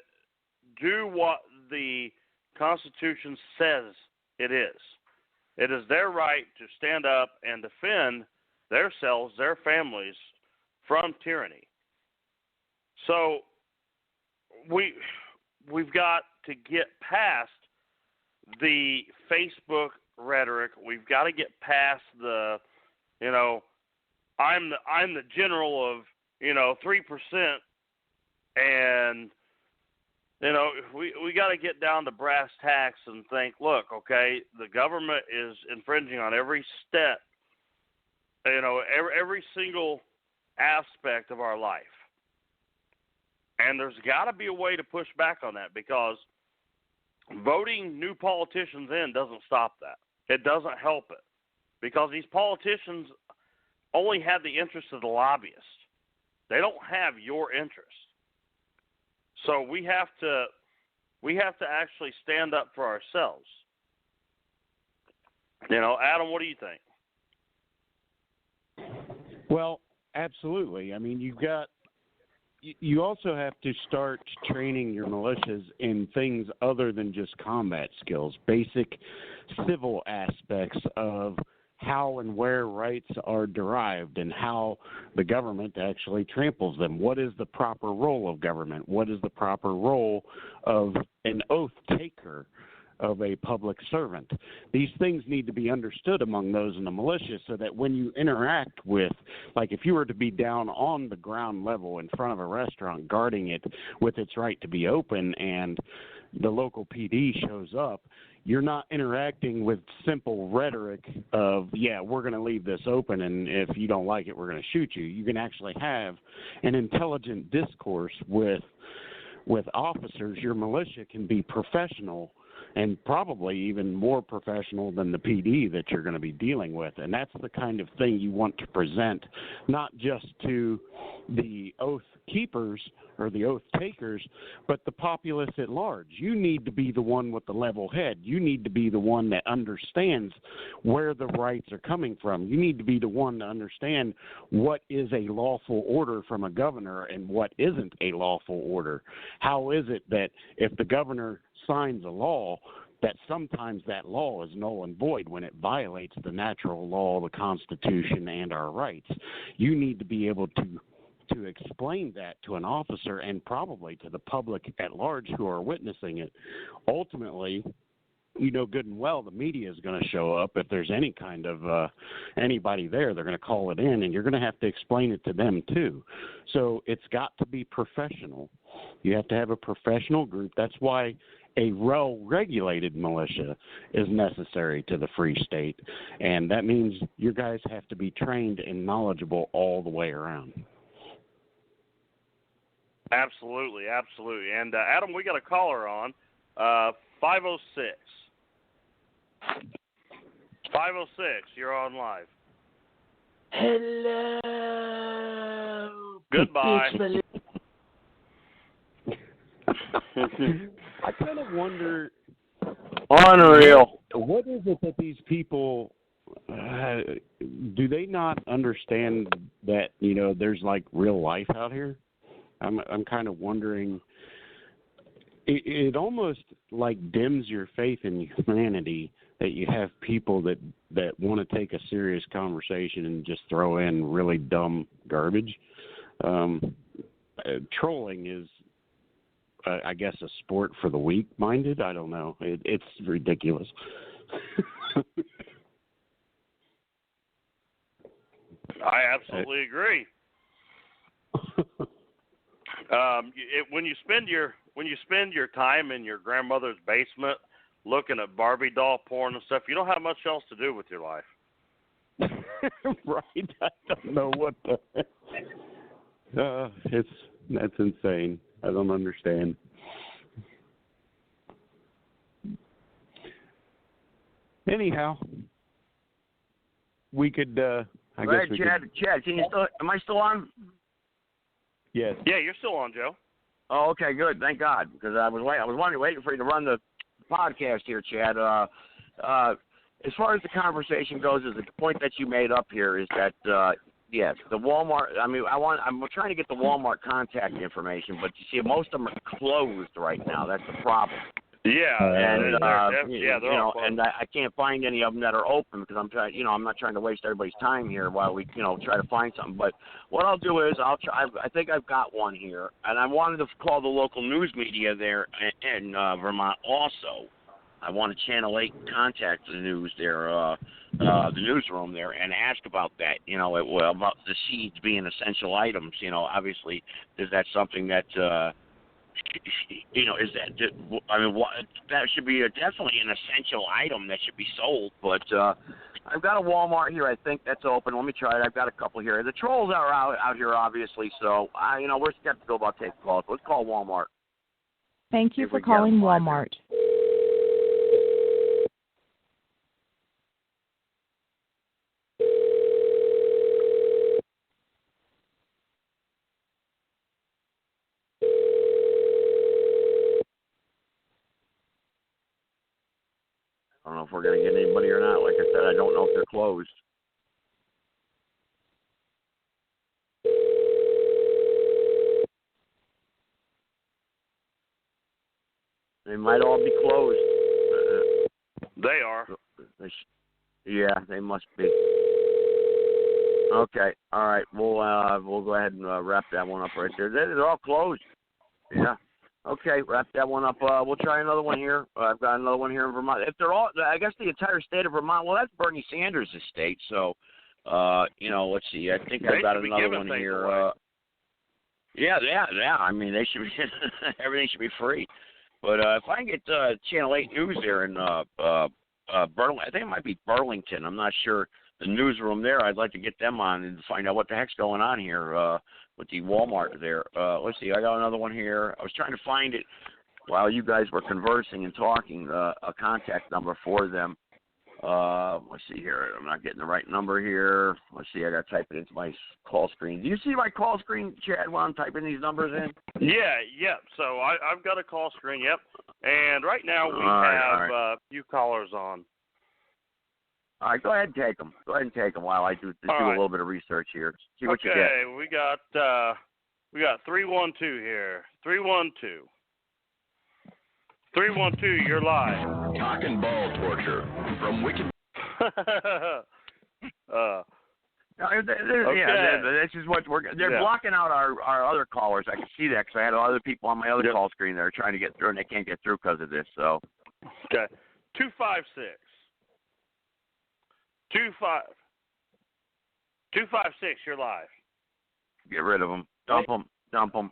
do what the Constitution says it is. It is their right to stand up and defend themselves, their families, from tyranny. So we've got to get past the Facebook rhetoric. We've got to get past the, I'm the general of 3%, and we got to get down to brass tacks and think, look, okay, the government is infringing on every step, every single aspect of our life. And there's got to be a way to push back on that, because voting new politicians in doesn't stop that. It doesn't help it, because these politicians only have the interest of the lobbyists. They don't have your interest. So we have to actually stand up for ourselves. Adam, what do you think? Well, absolutely. I mean, you also have to start training your militias in things other than just combat skills, basic civil aspects of how and where rights are derived and how the government actually tramples them. What is the proper role of government? What is the proper role of an oath taker, of a public servant? These things need to be understood among those in the militia, so that when you interact with, like if you were to be down on the ground level in front of a restaurant guarding it with its right to be open, and the local PD shows up, you're not interacting with simple rhetoric of, we're going to leave this open, and if you don't like it, we're going to shoot you. You can actually have an intelligent discourse with officers. Your militia can be professional, and probably even more professional than the PD that you're going to be dealing with. And that's the kind of thing you want to present, not just to the oath keepers or the oath takers, but the populace at large. You need to be the one with the level head. You need to be the one that understands where the rights are coming from. You need to be the one to understand what is a lawful order from a governor and what isn't a lawful order. How is it that if the governor signs a law, that sometimes that law is null and void when it violates the natural law, the Constitution, and our rights? You need to be able to explain that to an officer and probably to the public at large who are witnessing it. Ultimately, good and well, the media is going to show up. If there's any kind of anybody there, they're going to call it in, and you're going to have to explain it to them too. So it's got to be professional. You have to have a professional group. That's why a well-regulated militia is necessary to the free state, and that means your guys have to be trained and knowledgeable all the way around. Absolutely. And Adam, we got a caller on 506. 506, you're on live. Hello. Goodbye. I kind of wonder, unreal. What is it that these people do? They not understand that there's like real life out here? I'm kind of wondering. It almost like dims your faith in humanity that you have people that want to take a serious conversation and just throw in really dumb garbage. Trolling is, I guess, a sport for the weak-minded. I don't know. It's ridiculous. I absolutely agree. When you spend your time in your grandmother's basement looking at Barbie doll porn and stuff, you don't have much else to do with your life. Right? I don't know what that's insane. I don't understand. Anyhow, we could. I Go guess ahead, we Chad. could. Chad, am I still on? Yes. Yeah, you're still on, Joe. Oh, okay, good. Thank God, because I was waiting for you to run the podcast here, Chad. As far as the conversation goes, is the point that you made up here is that yes, the Walmart. I mean, I'm trying to get the Walmart contact information, but you see, most of them are closed right now. That's the problem. Yeah, and they're all closed. and I can't find any of them that are open because I'm trying. I'm not trying to waste everybody's time here while we, try to find something. But what I'll do is I'll try. I think I've got one here, and I wanted to call the local news media there in Vermont also. I want to Channel 8 contact the news there, the newsroom there, and ask about that. About the seeds being essential items. Obviously, is that something that is that? I mean, that should be definitely an essential item that should be sold. But I've got a Walmart here. I think that's open. Let me try it. I've got a couple here. The trolls are out here, obviously. So we're skeptical about taking calls. Let's call Walmart. Thank you for calling Walmart. I don't know if we're going to get anybody or not. Like I said, I don't know if they're closed. They might all be closed. They are. Yeah, they must be. Okay, all right. We'll go ahead and wrap that one up right there. They're all closed. Yeah. Okay, wrap that one up. We'll try another one here. I've got another one here in Vermont. If they're all, I guess the entire state of Vermont. Well, that's Bernie Sanders' state. So, let's see. I think I've got another one here. Yeah. I mean, they should be. Everything should be free. But if I can get Channel 8 News there in Burlington, I think it might be Burlington. I'm not sure. The newsroom there, I'd like to get them on and find out what the heck's going on here with the Walmart there. Let's see, I got another one here. I was trying to find it while you guys were conversing and talking, a contact number for them. Let's see here. I'm not getting the right number here. Let's see, I got to type it into my call screen. Do you see my call screen, Chad, while I'm typing these numbers in? Yeah. So I've got a call screen, yep. And right now we have a few callers on. All right, go ahead and take them. Go ahead and take them while I do a little bit of research here. See what you get. Okay, we got 312 here. 312. 312, you're live. Cock and ball torture from Wicked. This is what they're blocking out our other callers. I can see that because I had other people on my other call screen that are trying to get through and they can't get through because of this. So. Okay. 256. 256, you're live. Get rid of them. Dump them. Dump them.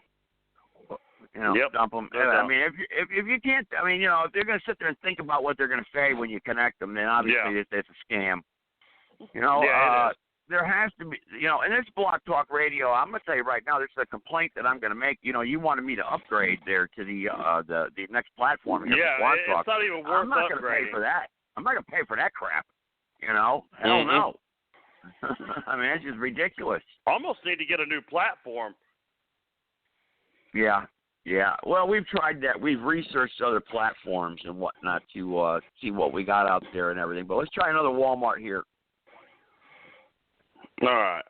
Dump them. I mean, if you can't, I mean, if they're going to sit there and think about what they're going to say when you connect them, then obviously it's a scam. There has to be, and this Blog Talk Radio, I'm going to tell you right now, this is a complaint that I'm going to make. You wanted me to upgrade there to the next platform here for Blog Talk. It's not even worth I'm not going to pay for that. I'm not going to pay for that crap. Hell no. I mean, it's just ridiculous. Almost need to get a new platform. Yeah. Well, we've tried that. We've researched other platforms and whatnot to see what we got out there and everything. But let's try another Walmart here. All right.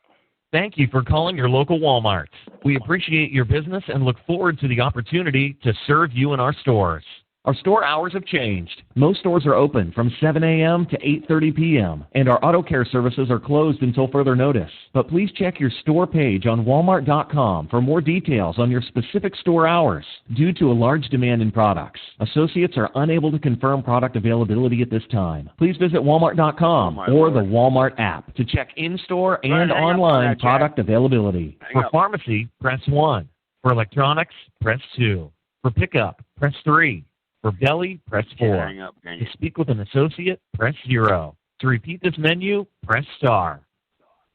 Thank you for calling your local Walmart. We appreciate your business and look forward to the opportunity to serve you in our stores. Our store hours have changed. Most stores are open from 7 a.m. to 8:30 p.m., and our auto care services are closed until further notice. But please check your store page on Walmart.com for more details on your specific store hours. Due to a large demand in products, associates are unable to confirm product availability at this time. Please visit Walmart.com or the Walmart app to check in-store and online product availability. For pharmacy, press 1. For electronics, press 2. For pickup, press 3. For deli, press 4. To speak with an associate, press 0. To repeat this menu, press star.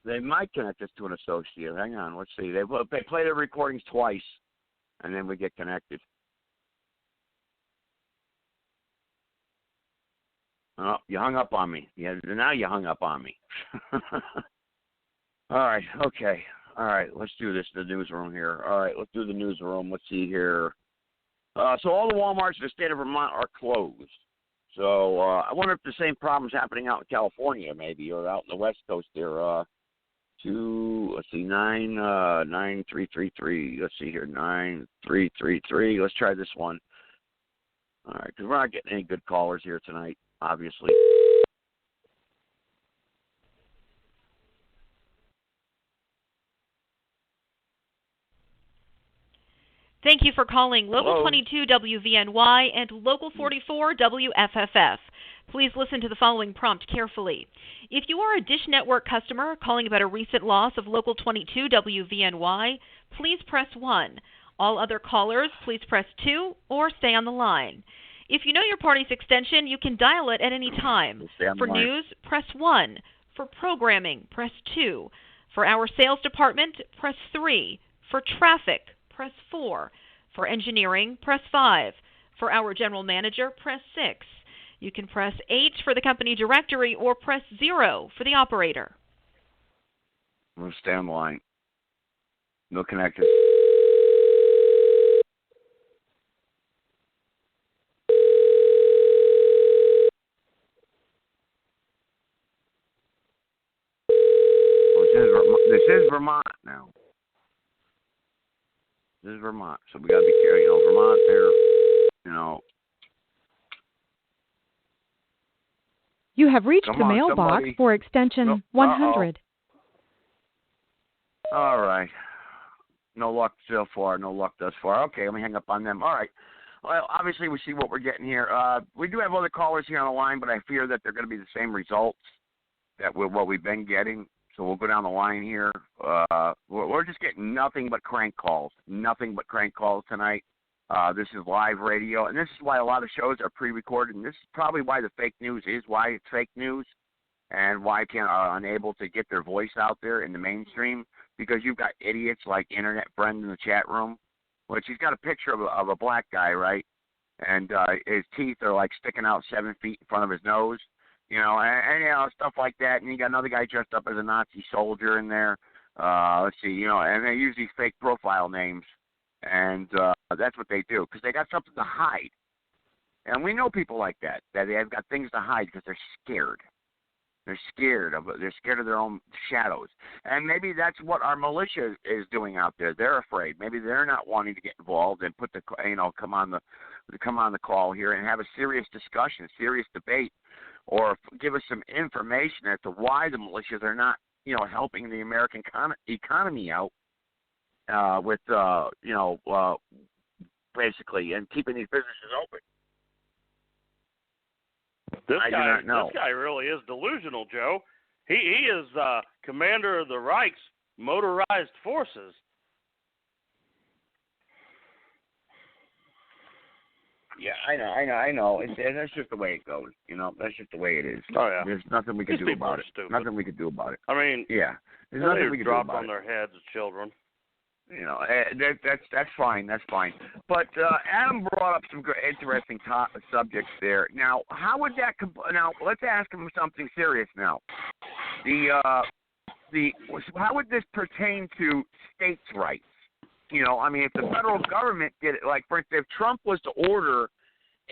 They might connect us to an associate. Hang on, let's see. They play their recordings twice, and then we get connected. Oh, you hung up on me. Yeah, now you hung up on me. All right, okay. All right, let's do this, the newsroom here. All right, let's do the newsroom. Let's see here. So all the Walmarts in the state of Vermont are closed. So I wonder if the same problem's happening out in California, maybe, or out in the West Coast there. 9333. Let's see here, 9333. Let's try this one. All right, because we're not getting any good callers here tonight, obviously. Thank you for calling Local 22 WVNY and Local 44 WFFF. Please listen to the following prompt carefully. If you are a Dish Network customer calling about a recent loss of Local 22 WVNY, please press 1. All other callers, please press 2 or stay on the line. If you know your party's extension, you can dial it at any time. For news, press 1. For programming, press 2. For our sales department, press 3. For traffic, press 4. For engineering, press 5. For our general manager, press 6. You can press 8 for the company directory or press 0 for the operator. We'll stay on the line. No connected. This is Vermont now. This is Vermont, so we got to be careful. Vermont, there, You have reached the mailbox for extension 100. All right. No luck so far. No luck thus far. Okay, let me hang up on them. All right. Well, obviously we see what we're getting here. We do have other callers here on the line, but I fear that they're going to be the same results that what we've been getting. So we'll go down the line here. We're just getting nothing but crank calls. Nothing but crank calls tonight. This is live radio, and this is why a lot of shows are pre-recorded, and this is probably why the fake news is why it's fake news and why people are unable to get their voice out there in the mainstream, because you've got idiots like Internet Friend in the chat room, which he's got a picture of a black guy, right? And his teeth are like sticking out 7 feet in front of his nose. And stuff like that. And you got another guy dressed up as a Nazi soldier in there. Let's see, and they use these fake profile names. And that's what they do, because they got something to hide. And we know people like that they've got things to hide because they're scared. They're scared of their own shadows. And maybe that's what our militia is doing out there. They're afraid. Maybe they're not wanting to get involved and come on the call here and have a serious discussion, serious debate, or give us some information as to why the militias are not, helping the American economy out with, basically, and keeping these businesses open. This I do not know. This guy really is delusional, Joe. He is commander of the Reich's motorized forces. Yeah, I know. That's just the way it goes. That's just the way it is. Oh, yeah. There's nothing we can do about it. Stupid. Nothing we can do about it. I mean, yeah. There's nothing we can do about it. Dropped on their heads as children. That's fine. That's fine. But Adam brought up some interesting subjects there. Now, how would that? Now, let's ask him something serious. Now, how would this pertain to states' rights? If the federal government did it, like, for instance, if Trump was to order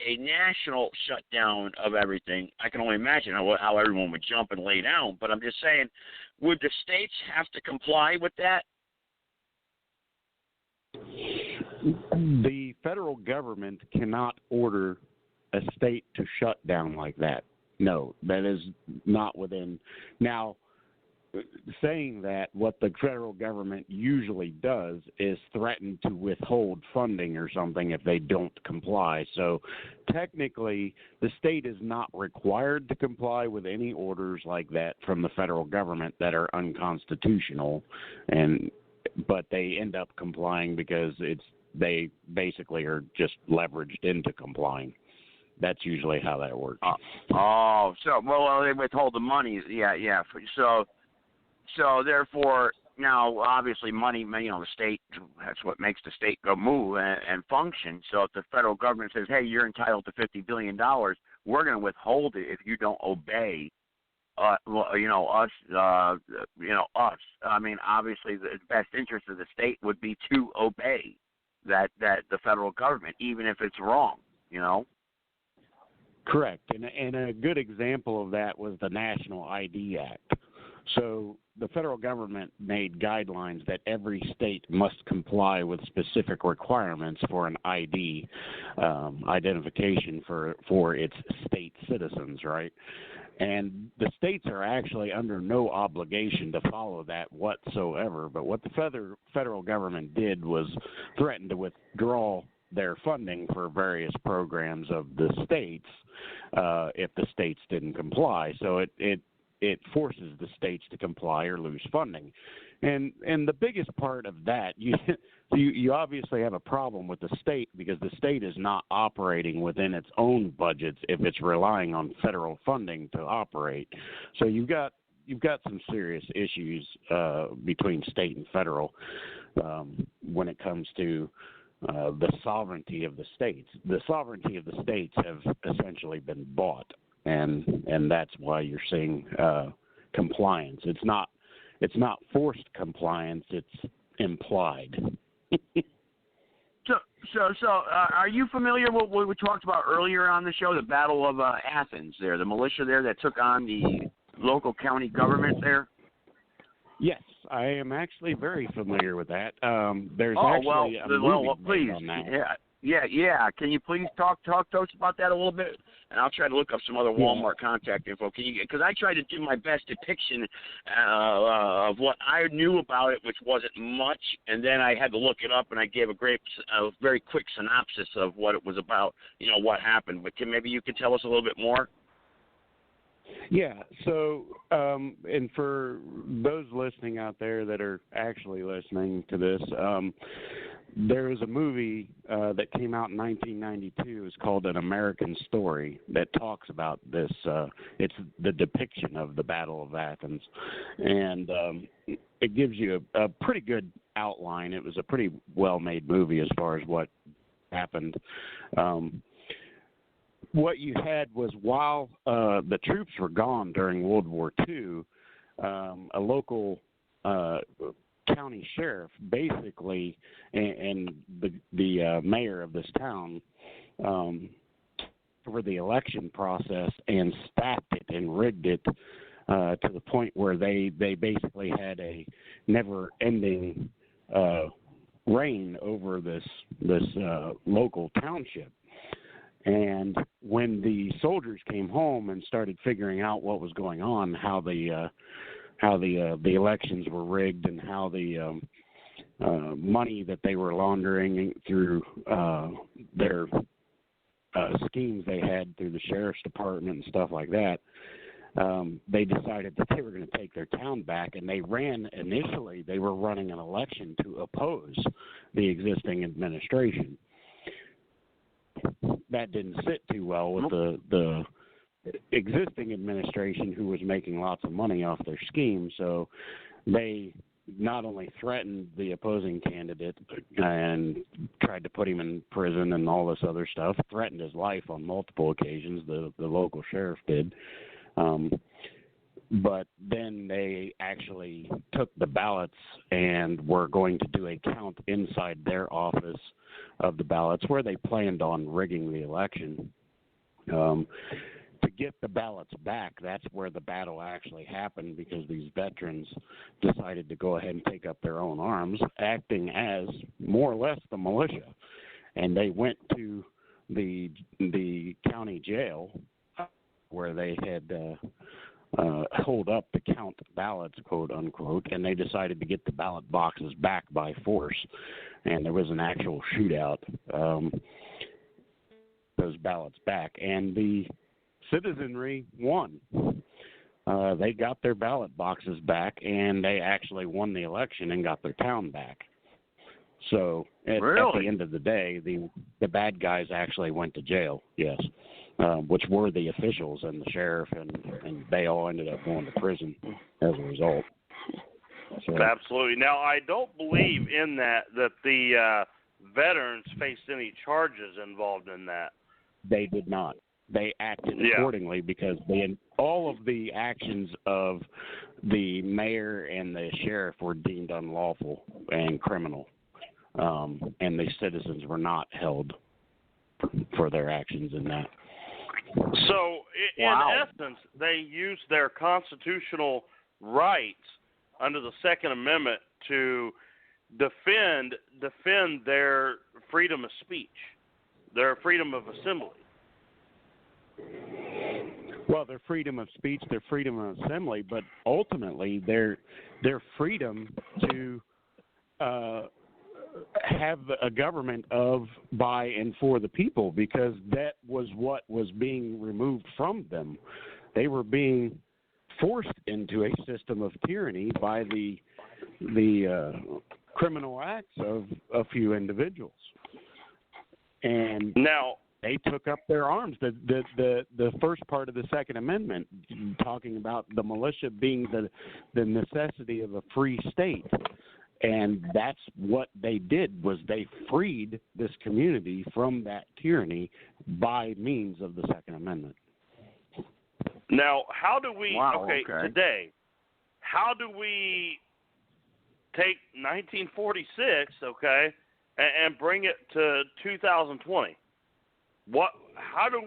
a national shutdown of everything, I can only imagine how everyone would jump and lay down. But I'm just saying, would the states have to comply with that? The federal government cannot order a state to shut down like that. No, that is not within. Now, saying that, what the federal government usually does is threaten to withhold funding or something if they don't comply. So technically, the state is not required to comply with any orders like that from the federal government that are unconstitutional, but they end up complying because they basically are just leveraged into complying. That's usually how that works. They withhold the money. Yeah. So therefore, now obviously money, the state, that's what makes the state go move and function. So if the federal government says, hey, you're entitled to $50 billion, we're going to withhold it if you don't obey. Us. I mean, obviously, the best interest of the state would be to obey that the federal government, even if it's wrong. Correct, and a good example of that was the National ID Act. So the federal government made guidelines that every state must comply with specific requirements for an ID identification for its state citizens, right? And the states are actually under no obligation to follow that whatsoever. But what the federal government did was threaten to withdraw their funding for various programs of the states if the states didn't comply. So it forces the states to comply or lose funding. And the biggest part of that, you obviously have a problem with the state because the state is not operating within its own budgets if it's relying on federal funding to operate. So you've got some serious issues between state and federal when it comes to the sovereignty of the states. The sovereignty of the states have essentially been bought. And that's why you're seeing compliance. It's not forced compliance. It's implied. So, are you familiar with what we talked about earlier on the show, the Battle of Athens? There, the militia there that took on the local county government there. Yes, I am actually very familiar with that. There's actually a movie please, on that. Yeah. Can you please talk to us about that a little bit? And I'll try to look up some other Walmart contact info. Because I tried to do my best depiction of what I knew about it, which wasn't much, and then I had to look it up, and I gave a very quick synopsis of what it was about. What happened. But maybe you could tell us a little bit more. Yeah, so, and for those listening out there that are actually listening to this, there was a movie that came out in 1992. It's called An American Story that talks about this. It's the depiction of the Battle of Athens, and it gives you a pretty good outline. It was a pretty well-made movie as far as what happened. What you had was while the troops were gone during World War II, a local county sheriff basically and the mayor of this town over the election process and stacked it and rigged it to the point where they basically had a never-ending reign over this local township. And when the soldiers came home and started figuring out what was going on, how the elections were rigged and how the money that they were laundering through their schemes they had through the sheriff's department and stuff like that, they decided that they were going to take their town back, and they were running an election to oppose the existing administration. That didn't sit too well with the existing administration, who was making lots of money off their scheme. So they not only threatened the opposing candidate and tried to put him in prison and all this other stuff, threatened his life on multiple occasions, the local sheriff did. But then they actually took the ballots and were going to do a count inside their office of the ballots where they planned on rigging the election. To get the ballots back, that's where the battle actually happened, because these veterans decided to go ahead and take up their own arms, acting as more or less the militia. And they went to the county jail where they had hold up to count ballots, quote unquote, and they decided to get the ballot boxes back by force. And there was an actual shootout, those ballots back, and the citizenry won. They got their ballot boxes back, and they actually won the election and got their town back. So at the end of the day, the bad guys actually went to jail, yes, which were the officials and the sheriff, and they all ended up going to prison as a result. So, absolutely. Now, I don't believe in that the veterans faced any charges involved in that. They did not. they acted accordingly because all of the actions of the mayor and the sheriff were deemed unlawful and criminal, and the citizens were not held for their actions in that. So, in essence, they used their constitutional rights under the Second Amendment to defend their freedom of speech, their freedom of assembly. Well, their freedom of speech, their freedom of assembly, but ultimately their freedom to have a government of, by, and for the people, because that was what was being removed from them. They were being forced into a system of tyranny by the criminal acts of a few individuals. And now they took up their arms. The first part of the Second Amendment, talking about the militia being the necessity of a free state. And that's what they did, was they freed this community from that tyranny by means of the Second Amendment. Now, how do we, today, how do we take 1946, and bring it to 2020? How do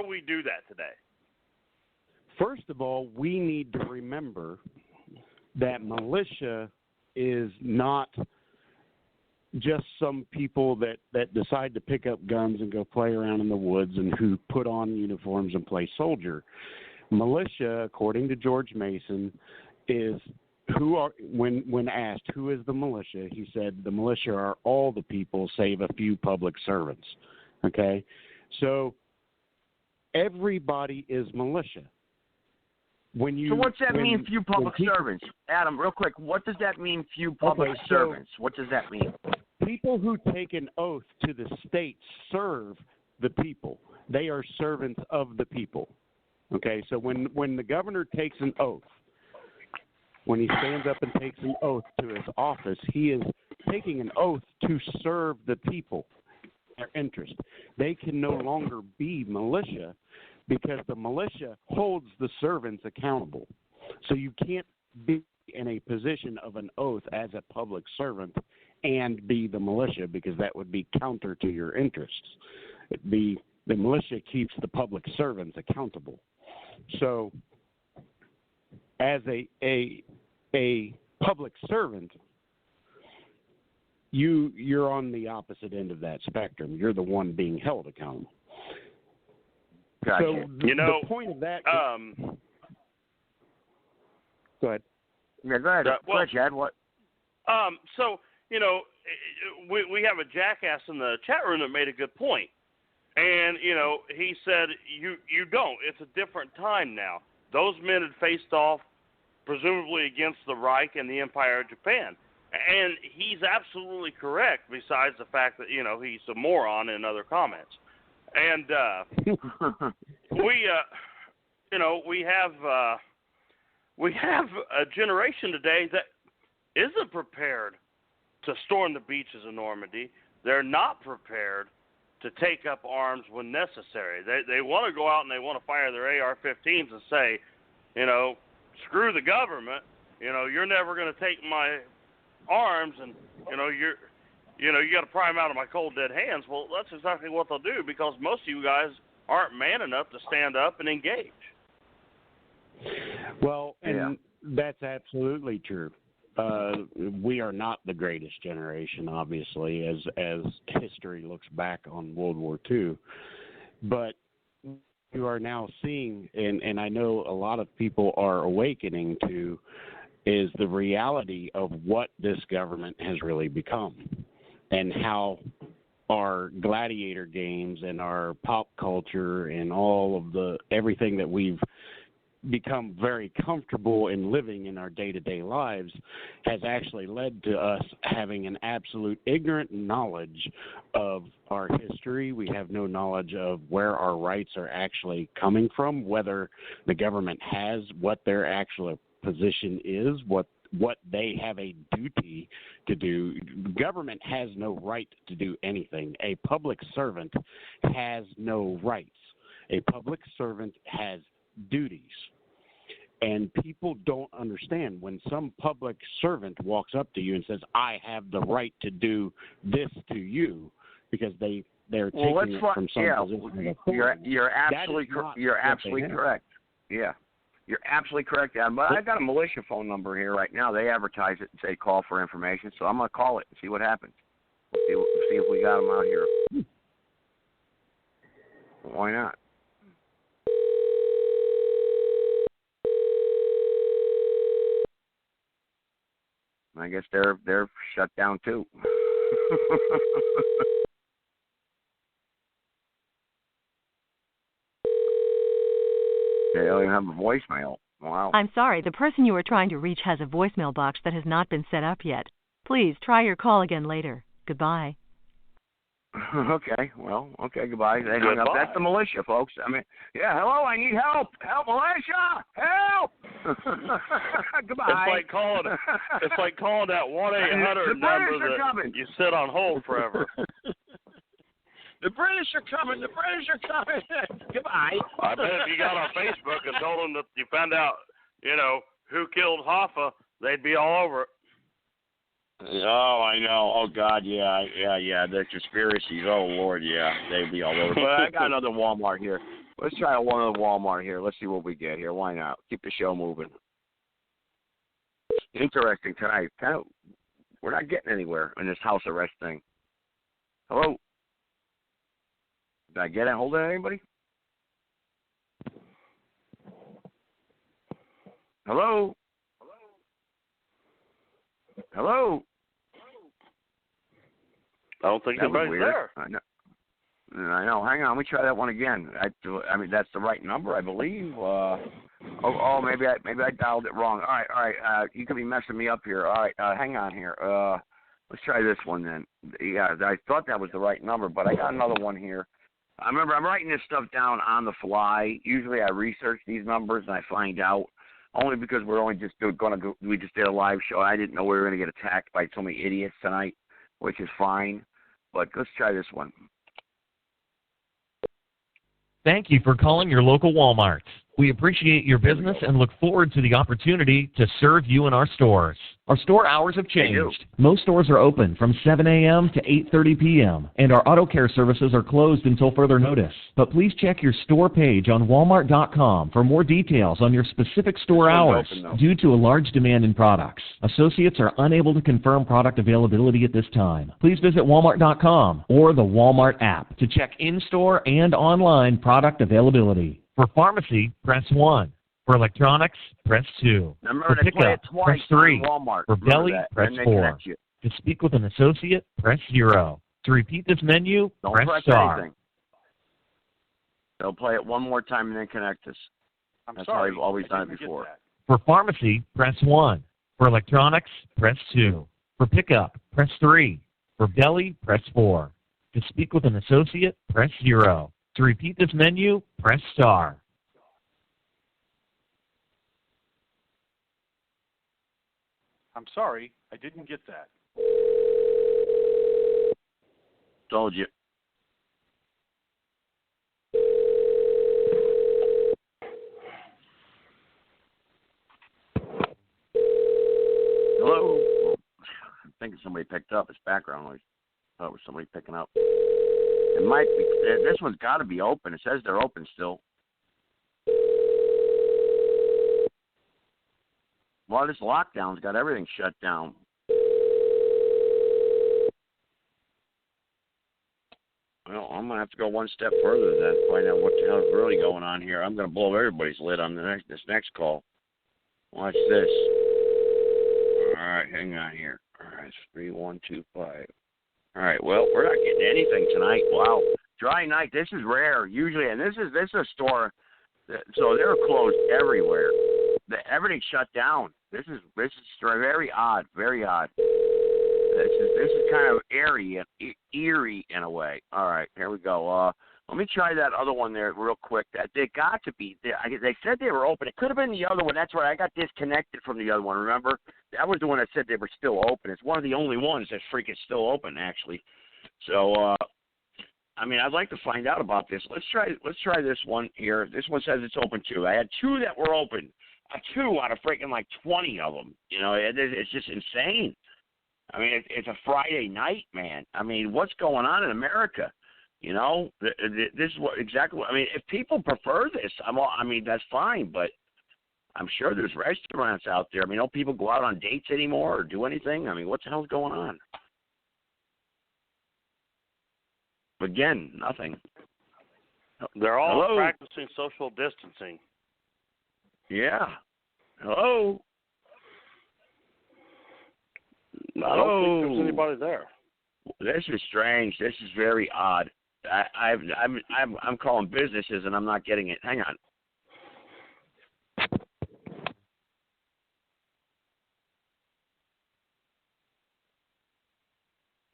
we do that today? First of all, we need to remember that militia is not just some people that decide to pick up guns and go play around in the woods and who put on uniforms and play soldier. Militia, according to George Mason, is when asked who is the militia, he said the militia are all the people save a few public servants. Okay? So everybody is militia. So what's that mean, few public servants? Adam, real quick, what does that mean, few public servants? What does that mean? People who take an oath to the state serve the people. They are servants of the people. Okay, so when the governor takes an oath, when he stands up and takes an oath to his office, he is taking an oath to serve the people, their interest. They can no longer be militia, because the militia holds the servants accountable. So you can't be in a position of an oath as a public servant and be the militia, because that would be counter to your interests. The militia keeps the public servants accountable. So as a public servant, you're on the opposite end of that spectrum. You're the one being held accountable. Gotcha. So the point of that. Go ahead. Yeah, go ahead. Go ahead, Chad. What? So we have a jackass in the chat room that made a good point, and he said you don't. It's a different time now. Those men had faced off, presumably against the Reich and the Empire of Japan, and he's absolutely correct. Besides the fact that he's a moron in other comments. And we have a generation today that isn't prepared to storm the beaches of Normandy. They're not prepared to take up arms when necessary. They want to go out and they want to fire their AR-15s and say, screw the government. You're never going to take my arms, and you got to pry them out of my cold, dead hands. Well, that's exactly what they'll do, because most of you guys aren't man enough to stand up and engage. Well, and that's absolutely true. We are not the greatest generation, obviously, as history looks back on World War II. But you are now seeing, and I know a lot of people are awakening to, is the reality of what this government has really become. And how our gladiator games and our pop culture and all of everything that we've become very comfortable in living in our day-to-day lives has actually led to us having an absolute ignorant knowledge of our history. We have no knowledge of where our rights are actually coming from, whether the government has, what their actual position is, what they have a duty to do. Government has no right to do anything. A public servant has no rights. A public servant has duties. And people don't understand when some public servant walks up to you and says, I have the right to do this to you, because they're taking it from some position of authority. You're absolutely correct. Yeah. You're absolutely correct. But I got a militia phone number here right now. They advertise it and say call for information, so I'm going to call it and see what happens. See if we got them out here. Why not? I guess they're shut down too. They don't even have a voicemail. Wow. I'm sorry, the person you are trying to reach has a voicemail box that has not been set up yet. Please try your call again later. Goodbye. Okay, goodbye. They hung up. That's the militia, folks. I mean, yeah, hello, I need help. Help, militia! Help! Goodbye. It's like calling that 1-800 number that you sit on hold forever. The British are coming. The British are coming. Goodbye. I bet if you got on Facebook and told them that you found out, who killed Hoffa, they'd be all over it. Oh, I know. Oh, God, yeah. The conspiracies. Oh, Lord, yeah. They'd be all over. But I got another Walmart here. Let's try one other Walmart here. Let's see what we get here. Why not? Keep the show moving. Interesting tonight. We're not getting anywhere in this house arrest thing. Hello? Did I get a hold of anybody? Hello? Hello? I don't think anybody's there. I know. Hang on. Let me try that one again. I mean, that's the right number, I believe. Maybe I dialed it wrong. All right. You could be messing me up here. All right. Hang on here. Let's try this one then. Yeah, I thought that was the right number, but I got another one here. I remember I'm writing this stuff down on the fly. Usually I research these numbers and I find out. Only because we're only just we just did a live show. I didn't know we were going to get attacked by so many idiots tonight, which is fine. But let's try this one. Thank you for calling your local Walmarts. We appreciate your business and look forward to the opportunity to serve you in our stores. Our store hours have changed. Most stores are open from 7 a.m. to 8:30 p.m., and our auto care services are closed until further notice. But please check your store page on Walmart.com for more details on your specific store hours due to a large demand in products. Associates are unable to confirm product availability at this time. Please visit Walmart.com or the Walmart app to check in-store and online product availability. For pharmacy, press 1. For electronics, press 2. Remember, for pickup, press 3. For deli, press 4. To speak with an associate, press 0. To repeat this menu, press star. Anything. They'll play it one more time and then connect us. That's how I've always done it before. For pharmacy, press 1. For electronics, press 2. For pickup, press 3. For deli, press 4. To speak with an associate, press 0. To repeat this menu, press star. I'm sorry, I didn't get that. Told you. Hello? I'm thinking somebody picked up. It's background noise. I thought it was somebody picking up. It might be. This one's got to be open. It says they're open still. Well, this lockdown's got everything shut down. Well, I'm going to have to go one step further than that, find out what the hell is really going on here. I'm going to blow everybody's lid on this next call. Watch this. All right, hang on here. All right, it's 3125. All right, well, we're not getting anything tonight. Wow. Dry night. This is rare. Usually, and this is a store, so they're closed everywhere. Everything's shut down. This is very odd. Very odd. This is kind of eerie in a way. All right, here we go. Let me try that other one there real quick. They got to be. They said they were open. It could have been the other one. That's right. I got disconnected from the other one. Remember? That was the one that said they were still open. It's one of the only ones that's freaking still open, actually. So I mean, I'd like to find out about this. Let's try this one here. This one says it's open too. I had 2 that were open. 2 out of freaking like 20 of them. You know, it's just insane. I mean, it's a Friday night, man. I mean, what's going on in America? You know, this is exactly what I mean. If people prefer this, I mean, that's fine. But I'm sure there's restaurants out there. I mean, don't people go out on dates anymore or do anything? I mean, what the hell's going on? Again, nothing. They're all Hello? practicing social distancing. Yeah. Hello? I don't think there's anybody there. This is strange. This is very odd. I'm calling businesses and I'm not getting it. Hang on.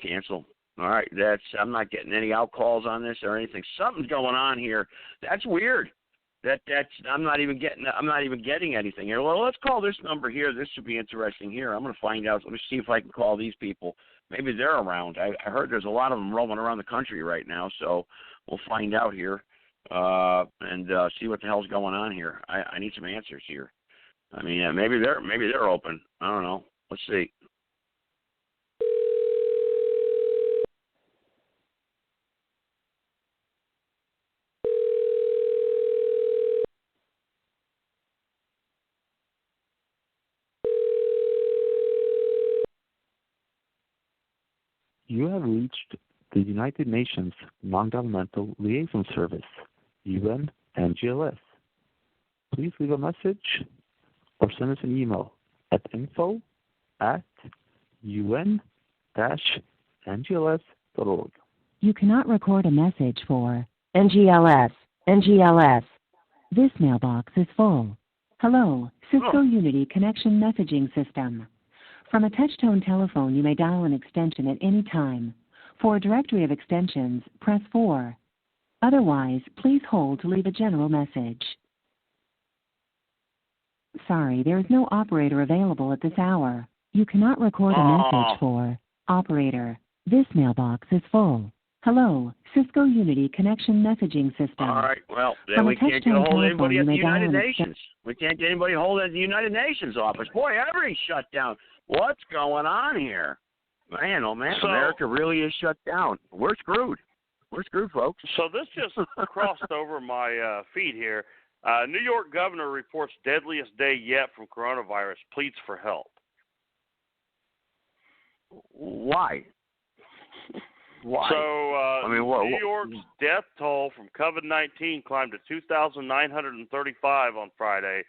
Cancel. All right, I'm not getting any out calls on this or anything. Something's going on here. That's weird. I'm not even getting anything here. Well, let's call this number here. This should be interesting here. I'm going to find out. Let me see if I can call these people. Maybe they're around. I heard there's a lot of them roaming around the country right now, so we'll find out here and see what the hell's going on here. I need some answers here. I mean, maybe they're open. I don't know. Let's see. You have reached the United Nations Non-Governmental Liaison Service, UN-NGLS. Please leave a message or send us an email at info@un-ngls.org. You cannot record a message for NGLS. This mailbox is full. Hello, Cisco Unity Connection Messaging System. From a touch-tone telephone, you may dial an extension at any time. For a directory of extensions, press 4. Otherwise, please hold to leave a general message. Sorry, there is no operator available at this hour. You cannot record a message for operator. This mailbox is full. Hello, Cisco Unity Connection Messaging System. All right, well, then we can't get a hold of anybody at the United Nations. We can't get anybody hold at the United Nations office. Boy, everything's shut down. What's going on here? Man, oh man, America really is shut down. We're screwed. We're screwed, folks. So this just crossed over my feed here. New York governor reports deadliest day yet from coronavirus, pleads for help. Why? Why? So I mean, New York's death toll from COVID-19 climbed to 2,935 on Friday,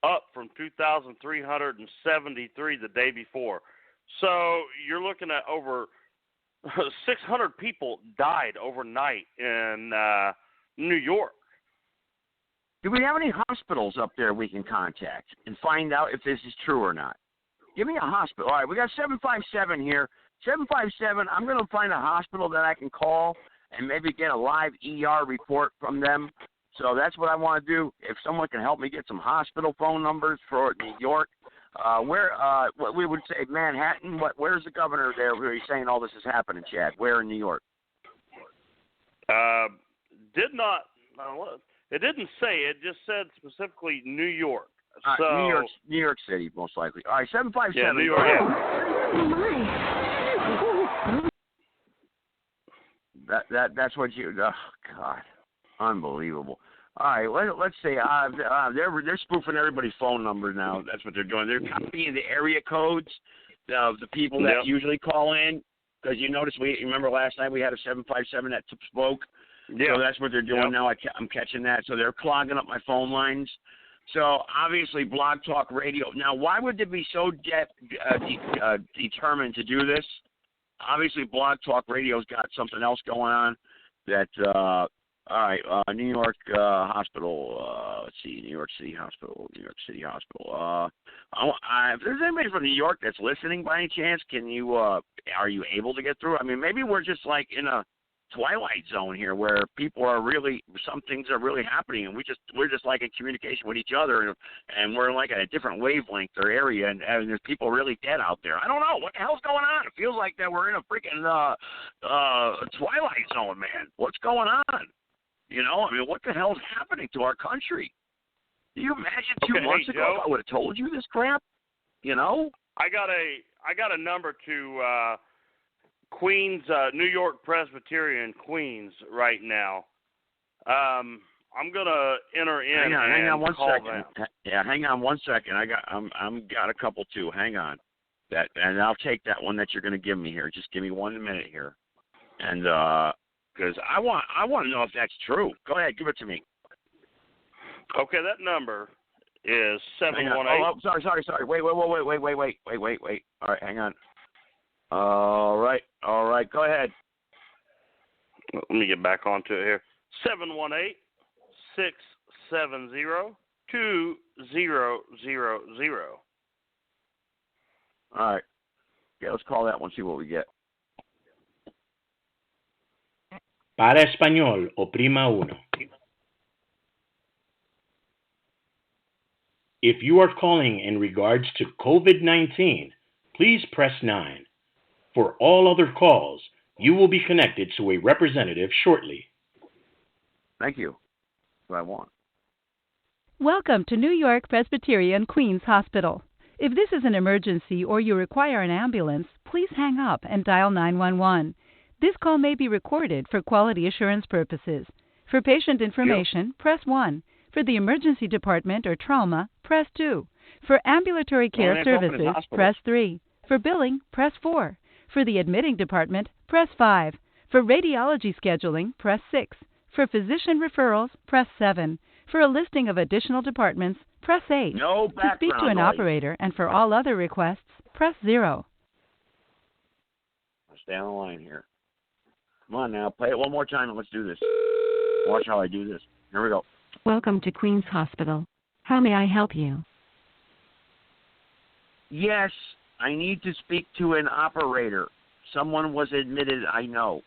up from 2,373 the day before. So you're looking at over 600 people died overnight in New York. Do we have any hospitals up there we can contact and find out if this is true or not? Give me a hospital. All right, we got 757 here. 757, I'm going to find a hospital that I can call and maybe get a live ER report from them. So that's what I want to do. If someone can help me get some hospital phone numbers for New York, what we would say Manhattan. Where's the governor there where he's saying all this is happening, Chad? Where in New York? It didn't say. It just said specifically New York. So New York City, most likely. All right, 757. Yeah, New York. That's what you. Oh God, unbelievable. All right, let's say they're spoofing everybody's phone number now. That's what they're doing. They're copying the area codes of the people that usually call in. Because you notice, remember last night we had a 757 that spoke. Yeah. So that's what they're doing now. I'm catching that. So they're clogging up my phone lines. So obviously, Blog Talk Radio. Now, why would they be so determined to do this? Obviously, Blog Talk Radio's got something else going on. That all right, New York Hospital. Let's see, New York City Hospital. If there's anybody from New York that's listening by any chance, are you able to get through? I mean, maybe we're just like in a twilight zone here where people are some things are really happening, and we're just like in communication with each other, and we're like at a different wavelength or area, and there's people really dead out there. I don't know what the hell's going on. It feels like that we're in a freaking Twilight Zone, man. What's going on? You know, I mean, what the hell's happening to our country? Do you imagine 2 months ago Joe, if I would have told you this crap? You know? I got a number to Queens, New York Presbyterian Queens right now. I'm gonna enter in. Hang on 1 second. Them. Yeah, hang on 1 second. I'm got a couple too. Hang on. And I'll take that one that you're gonna give me here. Just give me 1 minute here, and because I want to know if that's true. Go ahead, give it to me. Okay, that number is 718. Oh, sorry. Wait. All right, hang on. All right. Go ahead. Let me get back onto it here. 718-670-2000. All right. Yeah, let's call that one. See what we get. Para español, oprima 1. If you are calling in regards to COVID-19, please press 9. For all other calls, you will be connected to a representative shortly. Thank you. That's what I want. Welcome to New York Presbyterian Queens Hospital. If this is an emergency or you require an ambulance, please hang up and dial 911. This call may be recorded for quality assurance purposes. For patient information, press 1. For the emergency department or trauma, press 2. For ambulatory care services, press 3. For billing, press 4. For the admitting department, press 5. For radiology scheduling, press 6. For physician referrals, press 7. For a listing of additional departments, press 8. No background to speak to an noise. operator and for all other requests, press 0. Stay on the line here. Come on now, play it one more time and let's do this. Watch how I do this. Here we go. Welcome to Queens Hospital. How may I help you? Yes, I need to speak to an operator. Someone was admitted, I know,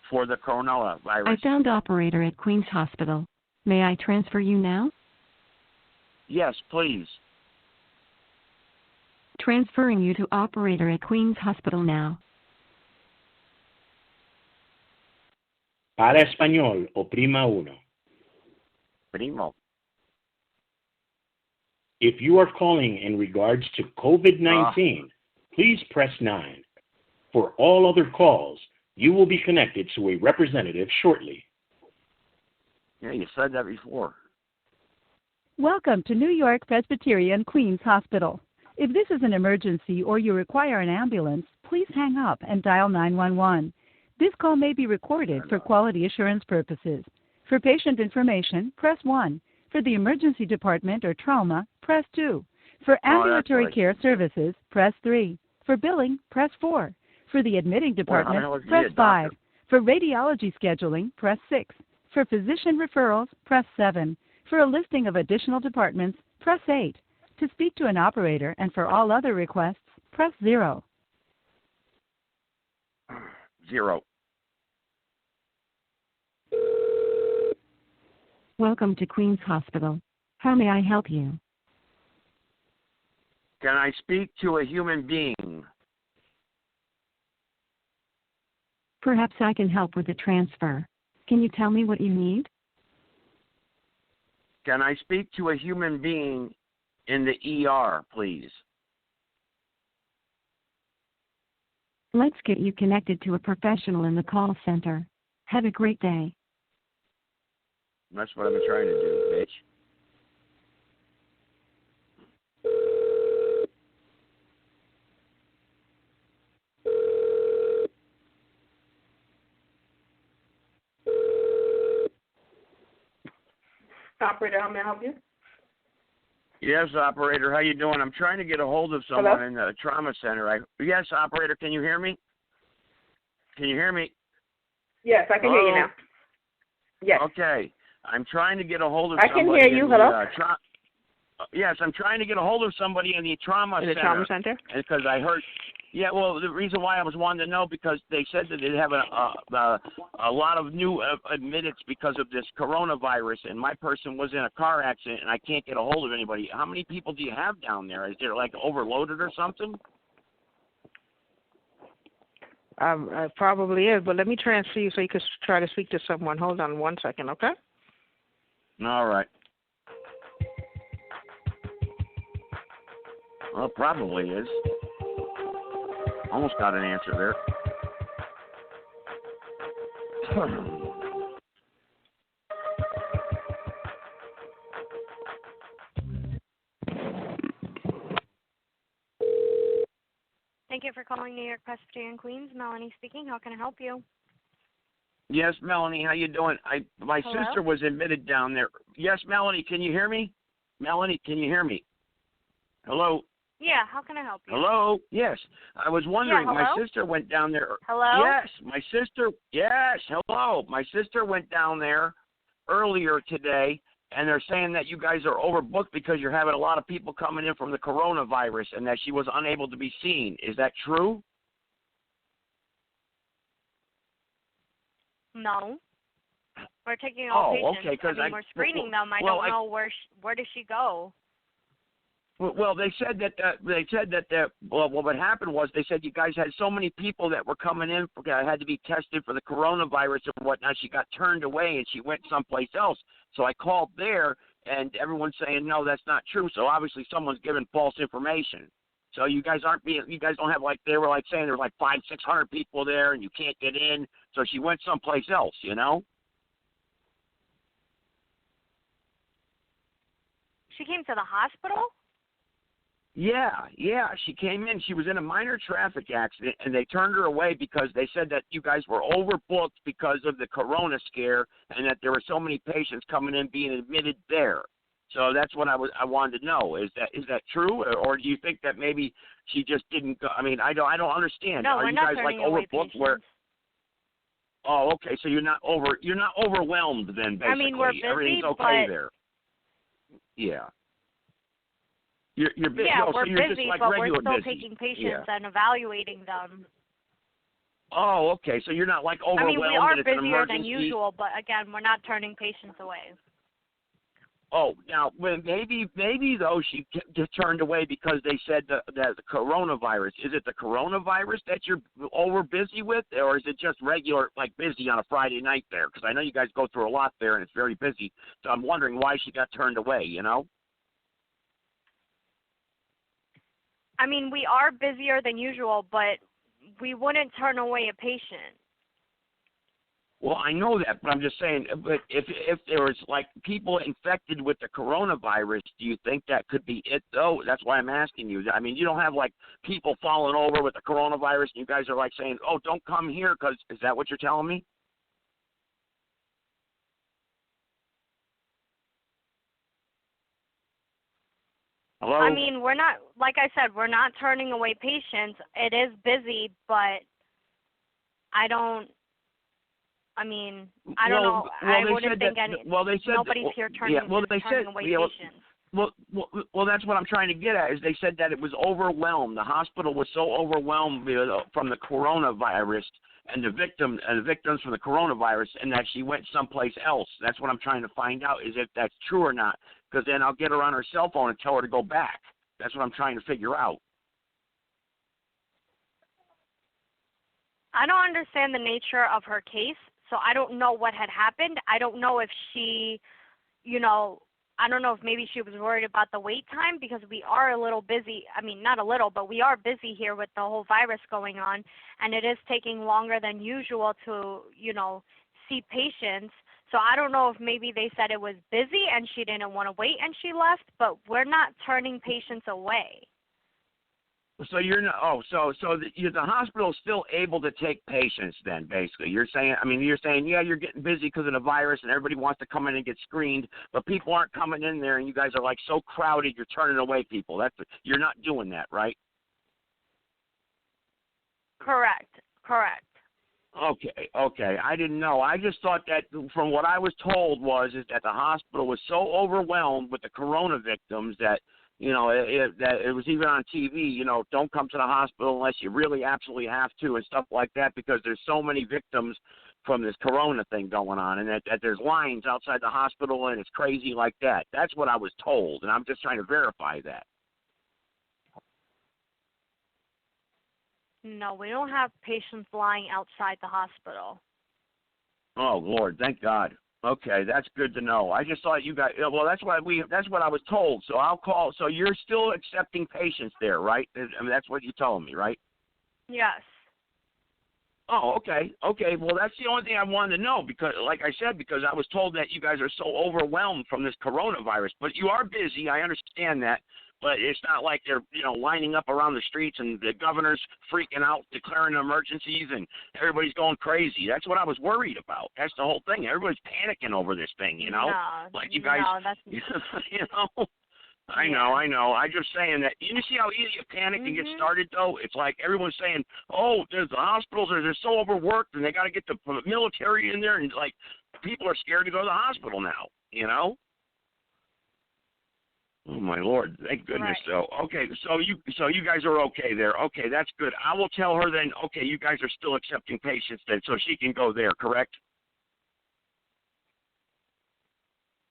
for the coronavirus. I found operator at Queens Hospital. May I transfer you now? Yes, please. Transferring you to operator at Queens Hospital now. Para español, oprima 1. Primo. If you are calling in regards to COVID-19, please press 9. For all other calls, you will be connected to a representative shortly. Yeah, you said that before. Welcome to New York Presbyterian Queens Hospital. If this is an emergency or you require an ambulance, please hang up and dial 911. This call may be recorded for quality assurance purposes. For patient information, press 1. For the emergency department or trauma, press 2. For ambulatory care services, press 3. For billing, press 4. For the admitting department, press 5. For radiology scheduling, press 6. For physician referrals, press 7. For a listing of additional departments, press 8. To speak to an operator and for all other requests, press 0. 0. Welcome to Queens Hospital. How may I help you? Can I speak to a human being? Perhaps I can help with the transfer. Can you tell me what you need? Can I speak to a human being in the ER, please? Let's get you connected to a professional in the call center. Have a great day. That's what I've been trying to do, bitch. Operator, how may I help you? Yes, operator. How you doing? I'm trying to get a hold of someone in the trauma center. Yes, operator. Can you hear me? Can you hear me? Yes, I can hear you now. Yes. Okay. I'm trying to get a hold of I somebody. can hear you. Hello? Yes, I'm trying to get a hold of somebody in the trauma center. In the trauma center? Because I heard. Yeah, well, the reason why I was wanting to know because they said that they have a lot of new admitteds because of this coronavirus, and my person was in a car accident, and I can't get a hold of anybody. How many people do you have down there? Is there like overloaded or something? It probably is, but let me transfer you so you can try to speak to someone. Hold on 1 second, okay? All right. Well, it probably is. Almost got an answer there. Thank you for calling New York Presbyterian Queens. Melanie speaking. How can I help you? Yes, Melanie, how you doing? My Hello? sister was admitted down there. Yes, Melanie, can you hear me? Melanie, can you hear me? Hello? Yeah, how can I help you? Hello? Yes. I was wondering, Yeah, my hello? sister went down there. Hello? Yes, yes, hello. My sister went down there earlier today, and they're saying that you guys are overbooked because you're having a lot of people coming in from the coronavirus and that she was unable to be seen. Is that true? No. We're taking all patients. Okay, because we're screening them. I don't know where does she go. Well, they said that what happened was they said you guys had so many people that were coming in had to be tested for the coronavirus and whatnot. She got turned away and she went someplace else. So I called there and everyone's saying no, that's not true. So obviously someone's giving false information. So you guys don't have they were saying there were 500-600 people there and you can't get in. So she went someplace else, you know. She came to the hospital? Yeah, she came in. She was in a minor traffic accident, and they turned her away because they said that you guys were overbooked because of the corona scare and that there were so many patients coming in being admitted there. So that's what I wanted to know. Is that true, or do you think that maybe she just didn't go? I mean, I don't understand. No, Are we're you not guys turning away overbooked? patients. Oh, okay. So you're not overwhelmed then. Basically, I mean, we're busy, everything's okay but there. Yeah. You're busy. Yeah, So we're you're busy, just like but we're regular still busy. taking patients Yeah. and evaluating them. Oh, okay. So you're not overwhelmed. I mean, we are and it's an busier than emergency? usual, but again, we're not turning patients away. Oh, now maybe though she get turned away because they said that the coronavirus. Is it the coronavirus that you're over busy with, or is it just regular busy on a Friday night there? Because I know you guys go through a lot there and it's very busy. So I'm wondering why she got turned away. You know. I mean, we are busier than usual, but we wouldn't turn away a patient. Well, I know that, but I'm just saying, but if there was people infected with the coronavirus, do you think that could be it though? That's why I'm asking you. I mean, you don't have people falling over with the coronavirus, and you guys are saying, "Oh, don't come here," because is that what you're telling me? Hello? I mean, we're not, like I said, we're not turning away patients. It is busy, but I don't know. I wouldn't think nobody's here turning away patients. Well, that's what I'm trying to get at. Is they said that it was overwhelmed. The hospital was so overwhelmed from the coronavirus and the victims from the coronavirus, and that she went someplace else. That's what I'm trying to find out. Is if that's true or not? Because then I'll get her on her cell phone and tell her to go back. That's what I'm trying to figure out. I don't understand the nature of her case, so I don't know what had happened. I don't know if she, I don't know if maybe she was worried about the wait time because we are a little busy. I mean, not a little, but we are busy here with the whole virus going on, and it is taking longer than usual to, see patients. So I don't know if maybe they said it was busy and she didn't want to wait and she left, but we're not turning patients away. So you're not. Oh, so the hospital's still able to take patients. Then basically, you're saying. Yeah, you're getting busy because of the virus, and everybody wants to come in and get screened, but people aren't coming in there, and you guys are so crowded, you're turning away people. You're not doing that, right? Correct. Okay. I didn't know. I just thought that from what I was told is that the hospital was so overwhelmed with the corona victims that. That it was even on TV, don't come to the hospital unless you really absolutely have to and stuff like that because there's so many victims from this corona thing going on and that there's lines outside the hospital and it's crazy like that. That's what I was told, and I'm just trying to verify that. No, we don't have patients lying outside the hospital. Oh Lord, thank God. Okay, that's good to know. I just thought you guys. Well, that's what I was told. So I'll call. So you're still accepting patients there, right? I mean, that's what you're telling me, right? Yes. Oh, okay. Okay, well, that's the only thing I wanted to know because, like I said, because I was told that you guys are so overwhelmed from this coronavirus. But you are busy. I understand that. But it's not like they're, lining up around the streets and the governor's freaking out, declaring emergencies, and everybody's going crazy. That's what I was worried about. That's the whole thing. Everybody's panicking over this thing, No, like you guys, no, that's... I know. I'm just saying that. You see how easy you panic and get started, though? It's like everyone's saying, oh, there's the hospitals, they're so overworked, and they got to get the military in there, and, like, people are scared to go to the hospital now, Oh, my Lord. Thank goodness. Right. So, okay, so you guys are okay there. Okay, that's good. I will tell her then, okay, you guys are still accepting patients then, so she can go there, correct?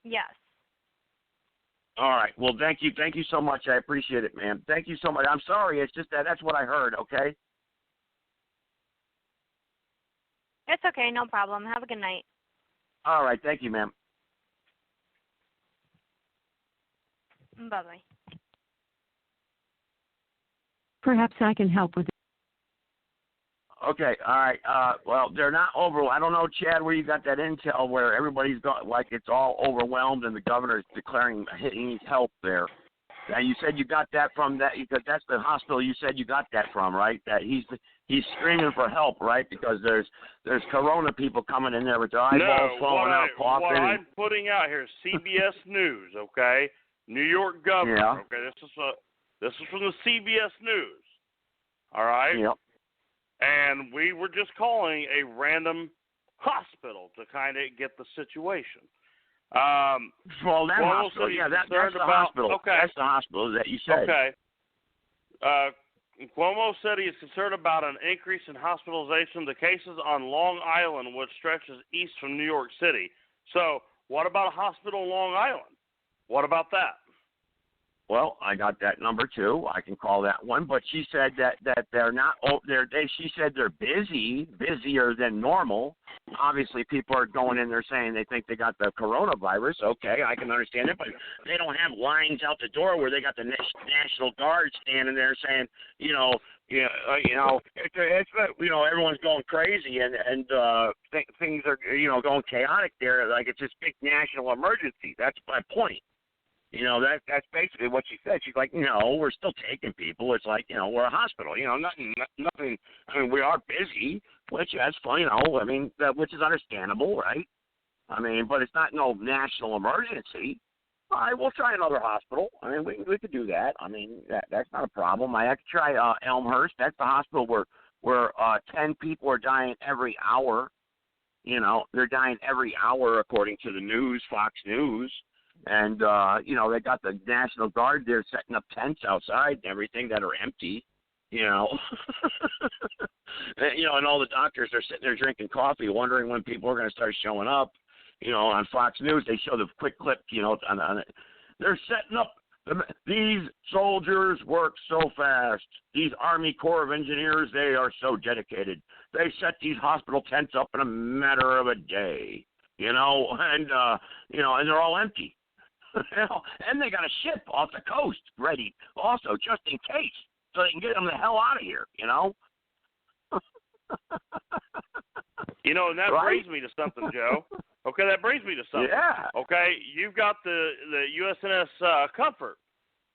Yes. All right. Well, thank you. Thank you so much. I appreciate it, ma'am. Thank you so much. I'm sorry. It's just that's what I heard, okay? It's okay. No problem. Have a good night. All right. Thank you, ma'am. Bye-bye. Perhaps I can help with Okay, all right. Well, they're not over. I don't know, Chad, where you got that intel where everybody's got like it's all overwhelmed and the governor is declaring he needs help there. And you said you got that from that because that's the hospital you said you got that from, right? That he's screaming for help, right? Because there's corona people coming in there with their eyeballs falling out, coughing. What I'm putting out here is CBS News, okay? New York governor. Yeah. Okay, this is from the CBS News. All right. Yep. And we were just calling a random hospital to kind of get the situation. Well, that hospital, that's the hospital. Okay. That's the hospital that you said. Okay. Cuomo said he is concerned about an increase in hospitalization. The cases on Long Island, which stretches east from New York City. So, what about a hospital in Long Island? What about that? Well, I got that number too. I can call that one. But she said that they're not. She said they're busier than normal. Obviously, people are going in there saying they think they got the coronavirus. Okay, I can understand it, but they don't have lines out the door where they got the National Guard standing there saying, everyone's going crazy and things are going chaotic there. Like it's this big national emergency. That's my point. That's basically what she said. She's like, no, we're still taking people. It's like, we're a hospital. Nothing. I mean, we are busy, which that's fine. Which is understandable, right? I mean, but it's not no national emergency. All right, we'll try another hospital. I mean, we could do that. I mean, that's not a problem. I could try Elmhurst. That's the hospital where 10 people are dying every hour. They're dying every hour according to the news, Fox News. And, they got the National Guard there setting up tents outside and everything that are empty, and all the doctors are sitting there drinking coffee, wondering when people are going to start showing up. On Fox News, they show the quick clip, on it. They're setting up. These soldiers work so fast. These Army Corps of Engineers, they are so dedicated. They set these hospital tents up in a matter of a day, and they're all empty. And they got a ship off the coast ready also, just in case, so they can get them the hell out of here, And that brings me to something, Joe. Okay, that brings me to something. Yeah. Okay, you've got the USNS Comfort,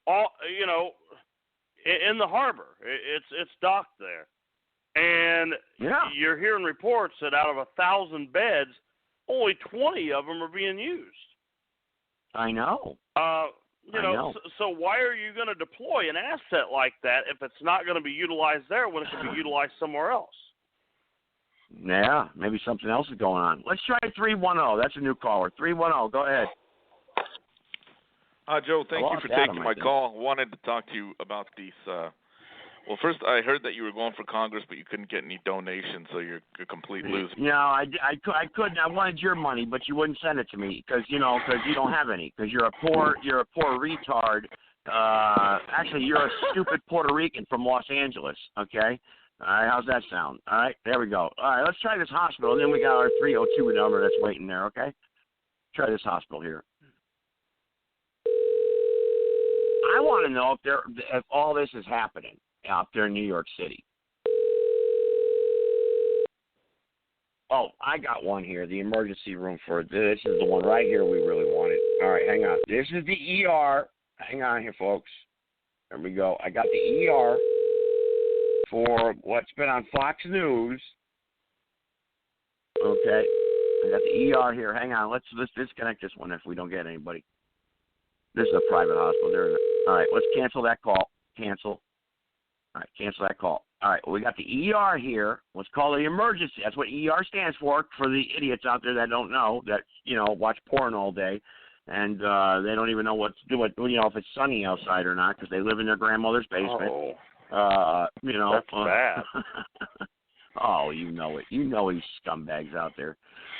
all in the harbor. It's docked there, and you're hearing reports that out of 1,000 beds, only 20 of them are being used. I know. So why are you going to deploy an asset like that if it's not going to be utilized there when it can be utilized somewhere else? Yeah, maybe something else is going on. Let's try 310. That's a new caller. 310, go ahead. Joe, thank you for taking my call. Wanted to talk to you about these. Well, first, I heard that you were going for Congress, but you couldn't get any donations, so you're a complete loser. No, I couldn't. I wanted your money, but you wouldn't send it to me because you don't have any because you're a poor retard. Actually, you're a stupid Puerto Rican from Los Angeles. Okay, All right, how's that sound? All right, there we go. All right, let's try this hospital, and then we got our 302 number that's waiting there, okay? Try this hospital here. I want to know if all this is happening out there in New York City. Oh, I got one here, the emergency room for this is the one right here we really wanted. All right, hang on. This is the ER. Hang on here, folks. There we go. I got the ER for what's been on Fox News. Okay. I got the ER here. Hang on. Let's disconnect this one if we don't get anybody. This is a private hospital. All right, let's cancel that call. Cancel. All right, cancel that call. All right, well, we got the ER here. Let's call it emergency. That's what ER stands for the idiots out there that don't know, that, watch porn all day, and they don't even know what to do, if it's sunny outside or not, because they live in their grandmother's basement. That's bad. Oh, you know it. You know these scumbags out there.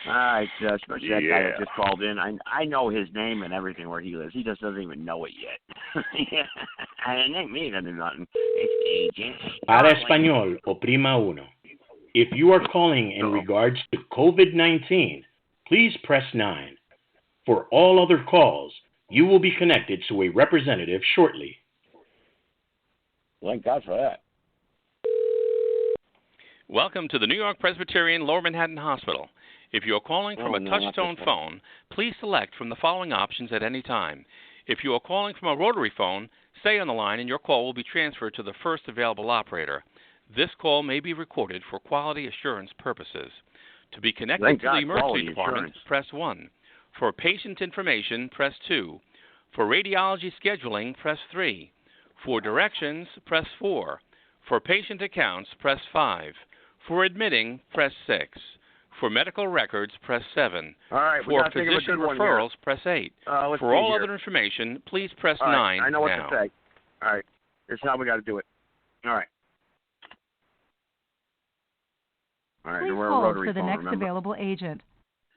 All right, especially that guy that just called in. I know his name and everything where he lives. He just doesn't even know it yet. And it ain't me to do nothing. It's agent. Para español, oprima uno. If you are calling in regards to COVID-19, please press 9. For all other calls, you will be connected to a representative shortly. Thank God for that. Welcome to the New York Presbyterian Lower Manhattan Hospital. If you are calling from a touch-tone phone, please select from the following options at any time. If you are calling from a rotary phone, stay on the line and your call will be transferred to the first available operator. This call may be recorded for quality assurance purposes. To be connected to the emergency department, press 1. For patient information, press 2. For radiology scheduling, press 3. For directions, press 4. For patient accounts, press 5. For admitting, press 6. For medical records, press 7. All right, for physician referrals, press 8. For all other information, please press 9 I know what now. to say. All right. This is how we got to do it. All right. All right. Please We're hold a rotary for the phone, next remember? available agent.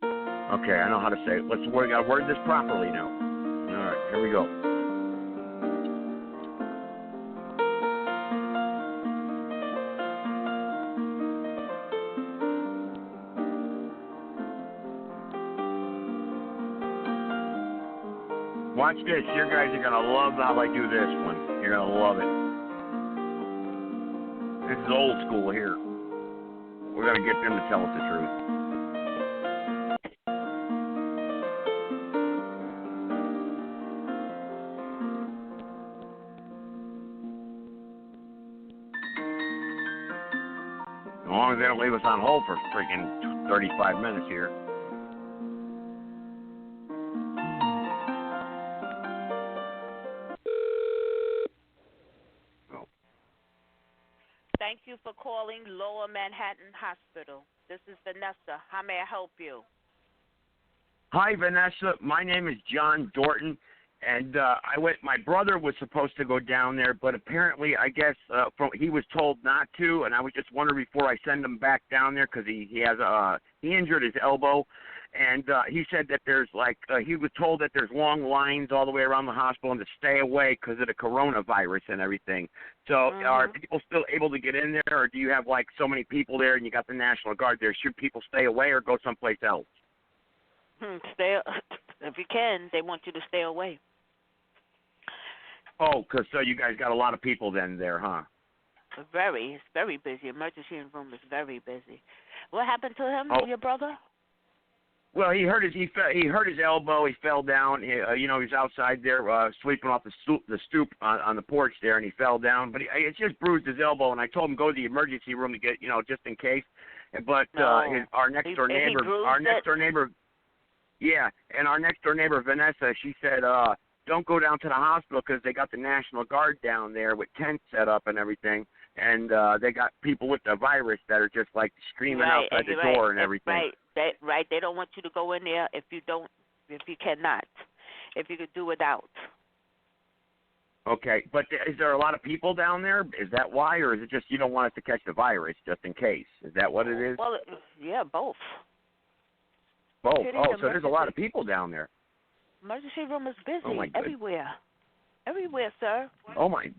Okay, I know how to say it. We got to word this properly now. All right, here we go. Watch this. You guys are going to love how I do this one. You're going to love it. This is old school here. We're going to get them to tell us the truth. As long as they don't leave us on hold for freaking 35 minutes here. Thank you for calling Lower Manhattan Hospital. This is Vanessa. How may I help you? Hi, Vanessa. My name is John Dorton, and my brother was supposed to go down there, but apparently, I guess, he was told not to, and I was just wondering before I send him back down there because he injured his elbow, and he said that there's he was told that there's long lines all the way around the hospital and to stay away because of the coronavirus and everything. So are people still able to get in there, or do you have so many people there and you got the National Guard there? Should people stay away or go someplace else? Stay, if you can, they want you to stay away. Oh, so you guys got a lot of people then there, huh? It's very busy. Emergency room is very busy. What happened to him, your brother? Well, he hurt his elbow. He fell down. He was outside there sleeping off the stoop on the porch there, and he fell down. But it just bruised his elbow. And I told him go to the emergency room to get just in case. But our next door neighbor, yeah, and our next door neighbor Vanessa, she said, don't go down to the hospital because they got the National Guard down there with tents set up and everything. And they got people with the virus that are just screaming outside the door and everything. Right. They don't want you to go in there if you cannot. If you could do without. Okay, but is there a lot of people down there? Is that why, or is it just you don't want us to catch the virus just in case? Is that what it is? Well, yeah, both. Both. Oh, so there's a lot of people down there. Emergency room is busy everywhere. Everywhere, sir. Oh my,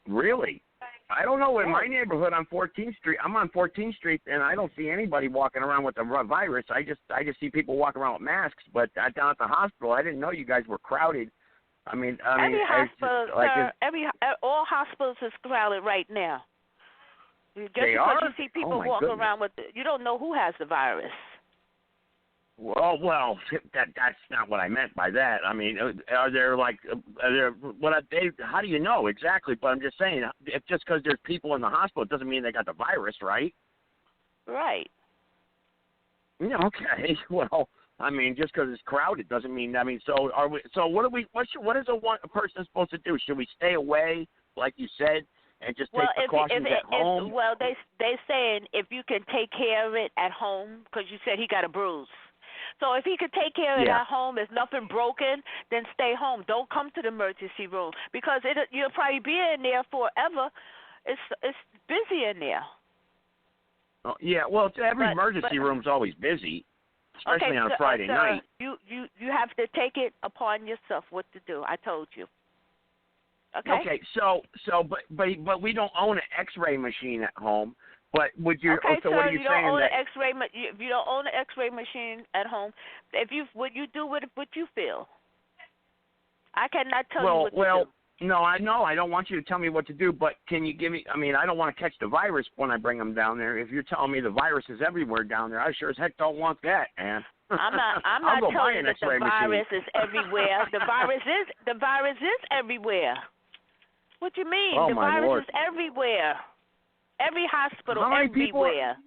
really? I don't know. In my neighborhood on 14th Street, I'm on 14th Street, and I don't see anybody walking around with the virus. I just see people walking around with masks. But down at the hospital, I didn't know you guys were crowded. Every hospital, sir, all hospitals is crowded right now. Just because you see people walking around with you don't know who has the virus. Well, that's not what I meant by that. I mean, how do you know exactly? But I'm just saying, if just because there's people in the hospital, it doesn't mean they got the virus, right? Right. Yeah, okay. Well, I mean, just because it's crowded doesn't mean. I mean, so are we? So what are we? What is a person supposed to do? Should we stay away, like you said, and just take precautions at home? Well, they saying if you can take care of it at home, because you said he got a bruise. So if he could take care of it at home, there's nothing broken, then stay home. Don't come to the emergency room because you'll probably be in there forever. It's busy in there. Oh, yeah, well, every emergency room's always busy, especially on a Friday night. You have to take it upon yourself what to do. I told you. Okay. Okay. But we don't own an X-ray machine at home. But would you? Okay, so sir, what are you saying? If you don't own an X-ray machine at home, would you do what you feel? I cannot tell you what to do. No, I know. I don't want you to tell me what to do. But can you give me? I mean, I don't want to catch the virus when I bring them down there. If you're telling me the virus is everywhere down there, I sure as heck don't want that, man. I'm not telling you that the virus is everywhere. The virus is everyware. What do you mean? Oh, the my virus Lord. is everywhere. Every hospital, How many everywhere.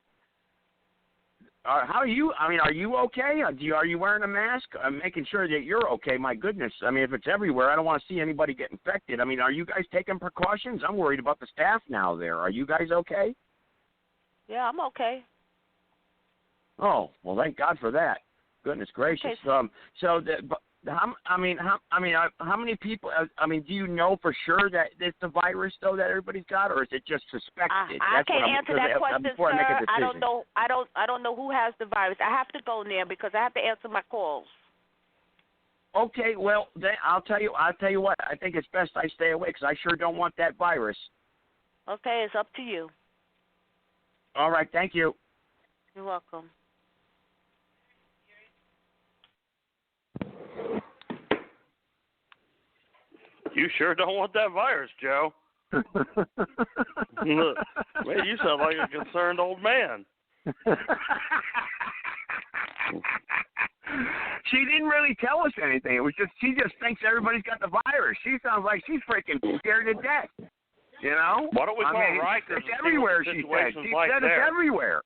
How are you? I mean, are you okay? Are you wearing a mask? I'm making sure that you're okay. My goodness. I mean, if it's everywhere, I don't want to see anybody get infected. I mean, are you guys taking precautions? I'm worried about the staff now there. Are you guys okay? Yeah, I'm okay. Oh, well, thank God for that. Goodness gracious. Okay. How many people? I mean, do you know for sure that it's the virus though that everybody's got, or is it just suspected? I can't answer that question, before sir. I make a decision. I don't know who has the virus. I have to go in there because I have to answer my calls. Okay, well, then I'll tell you what. I think it's best I stay away because I sure don't want that virus. Okay, it's up to you. All right, thank you. You're welcome. You sure don't want that virus, Joe. Man, you sound like a concerned old man. She didn't really tell us anything. It was just she just thinks everybody's got the virus. She sounds like she's freaking scared to death. You know? Why don't we call Rikers? It's everywhere, she said. She said it's everywhere.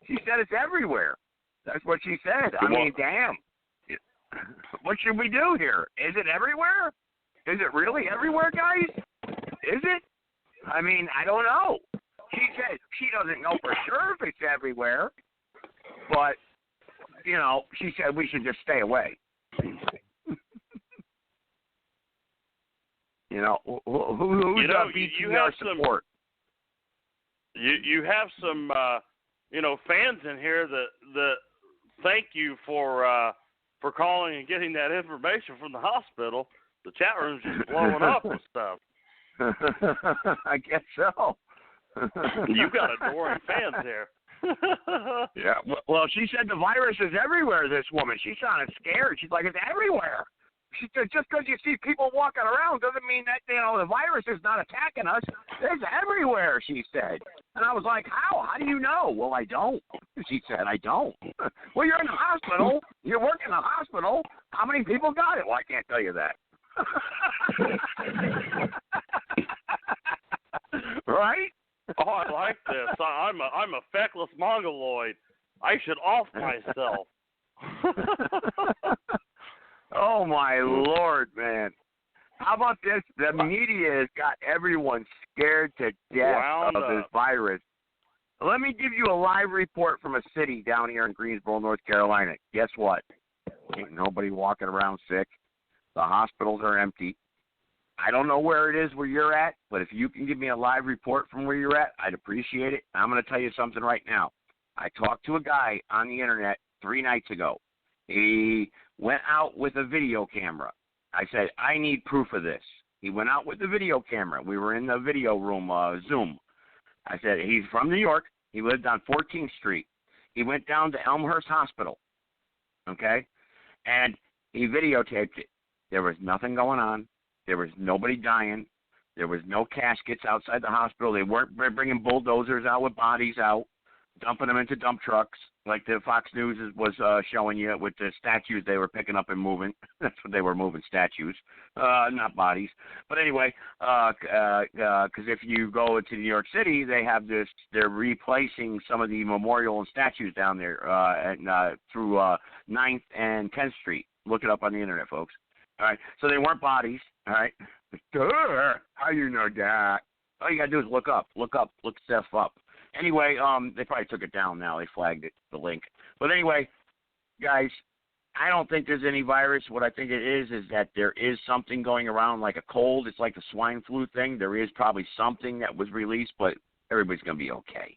She said it's everywhere. That's what she said. I mean, damn. What should we do here? Is it everywhere? Is it really everywhere, guys? Is it? I mean, I don't know. She said she doesn't know for sure if it's everywhere, but, you know, she said we should just stay away. You know, who's our BTR support? You have some, fans in here that thank you for calling and getting that information from the hospital. The chat room's just blowing up with stuff. I guess so. You've got adoring fans here. Yeah. Well, she said the virus is everywhere, this woman. She sounded scared. She's like, it's everywhere. She said, just because you see people walking around doesn't mean that, the virus is not attacking us. It's everywhere, she said. And I was like, how? How do you know? Well, I don't. She said, I don't. Well, you're in the hospital. You work in the hospital. How many people got it? Well, I can't tell you that. Right? Oh, I like this. I'm a feckless mongoloid. I should off myself. Oh my Lord, man! How about this? The media has got everyone scared to death of this virus. Let me give you a live report from a city down here in Greensboro, North Carolina. Guess what? Ain't nobody walking around sick. The hospitals are empty. I don't know where it is where you're at, but if you can give me a live report from where you're at, I'd appreciate it. I'm going to tell you something right now. I talked to a guy on the internet 3 nights ago. He went out with a video camera. I said, I need proof of this. He went out with the video camera. We were in the video room, Zoom. I said, he's from New York. He lived on 14th Street. He went down to Elmhurst Hospital, okay, and he videotaped it. There was nothing going on. There was nobody dying. There was no caskets outside the hospital. They weren't bringing bulldozers out with bodies out, dumping them into dump trucks like the Fox News was showing you with the statues they were picking up and moving. That's what they were moving, statues, not bodies. But anyway, because if you go to New York City, they have this. They're replacing some of the memorial and statues down there through 9th and 10th Street. Look it up on the internet, folks. All right, so they weren't bodies. All right, how you know that? All you gotta do is look stuff up. Anyway, they probably took it down now. They flagged it, the link. But anyway, guys, I don't think there's any virus. What I think it is that there is something going around like a cold. It's like the swine flu thing. There is probably something that was released, but everybody's going to be okay.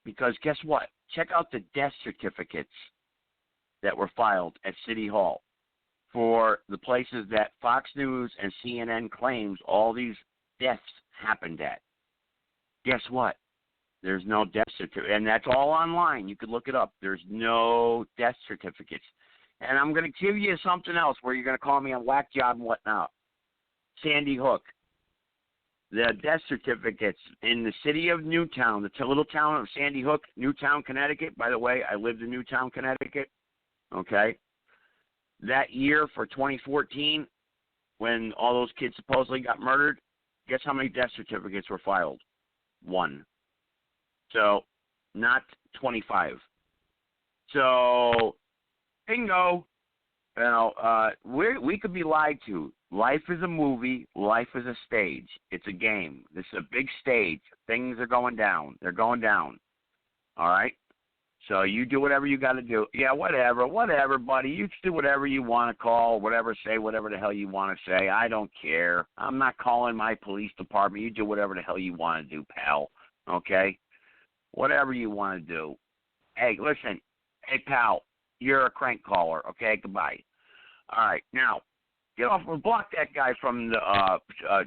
Because guess what? Check out the death certificates that were filed at City Hall for the places that Fox News and CNN claims all these deaths happened at. Guess what? There's no death certificate, and that's all online. You could look it up. There's no death certificates. And I'm going to give you something else where you're going to call me a whack job and whatnot. Sandy Hook. The death certificates in the city of Newtown, the little town of Sandy Hook, Newtown, Connecticut. By the way, I lived in Newtown, Connecticut. Okay. That year for 2014, when all those kids supposedly got murdered, guess how many death certificates were filed? 1. So, not 25. So, bingo. You know, we could be lied to. Life is a movie. Life is a stage. It's a game. This is a big stage. Things are going down. They're going down. All right? So, you do whatever you got to do. Yeah, whatever, buddy. You do whatever you want to call, say whatever the hell you want to say. I don't care. I'm not calling my police department. You do whatever the hell you want to do, pal. Okay? Whatever you want to do. Hey, listen. Hey, pal, you're a crank caller. Okay, goodbye. All right, now, get off. Block that guy from the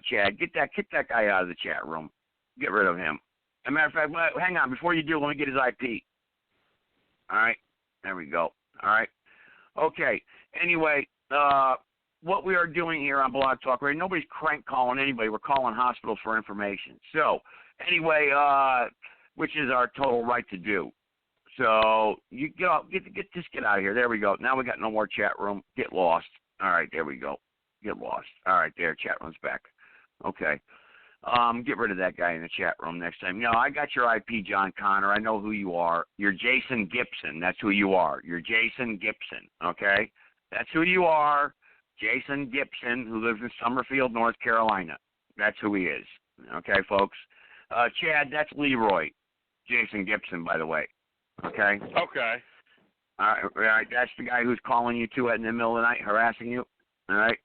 chat. Get that guy out of the chat room. Get rid of him. As a matter of fact, hang on. Before you do, let me get his IP. All right, there we go. All right. Okay. Anyway, what we are doing here on Blog Talk Radio, nobody's crank calling anybody. We're calling hospitals for information. So, anyway, which is our total right to do. So you get out of here. There we go. Now we got no more chat room. Get lost. All right, there we go. Get lost. All right, there. Chat room's back. Okay. Get rid of that guy in the chat room next time. No, I got your IP, John Connor. I know who you are. You're Jason Gibson. That's who you are. You're Jason Gibson. Okay, that's who you are. Jason Gibson, who lives in Summerfield, North Carolina. That's who he is. Okay, folks. Chad, that's Leroy. Jason Gibson, by the way. Okay? Okay. All right, that's the guy who's calling you two in the middle of the night, harassing you. All right?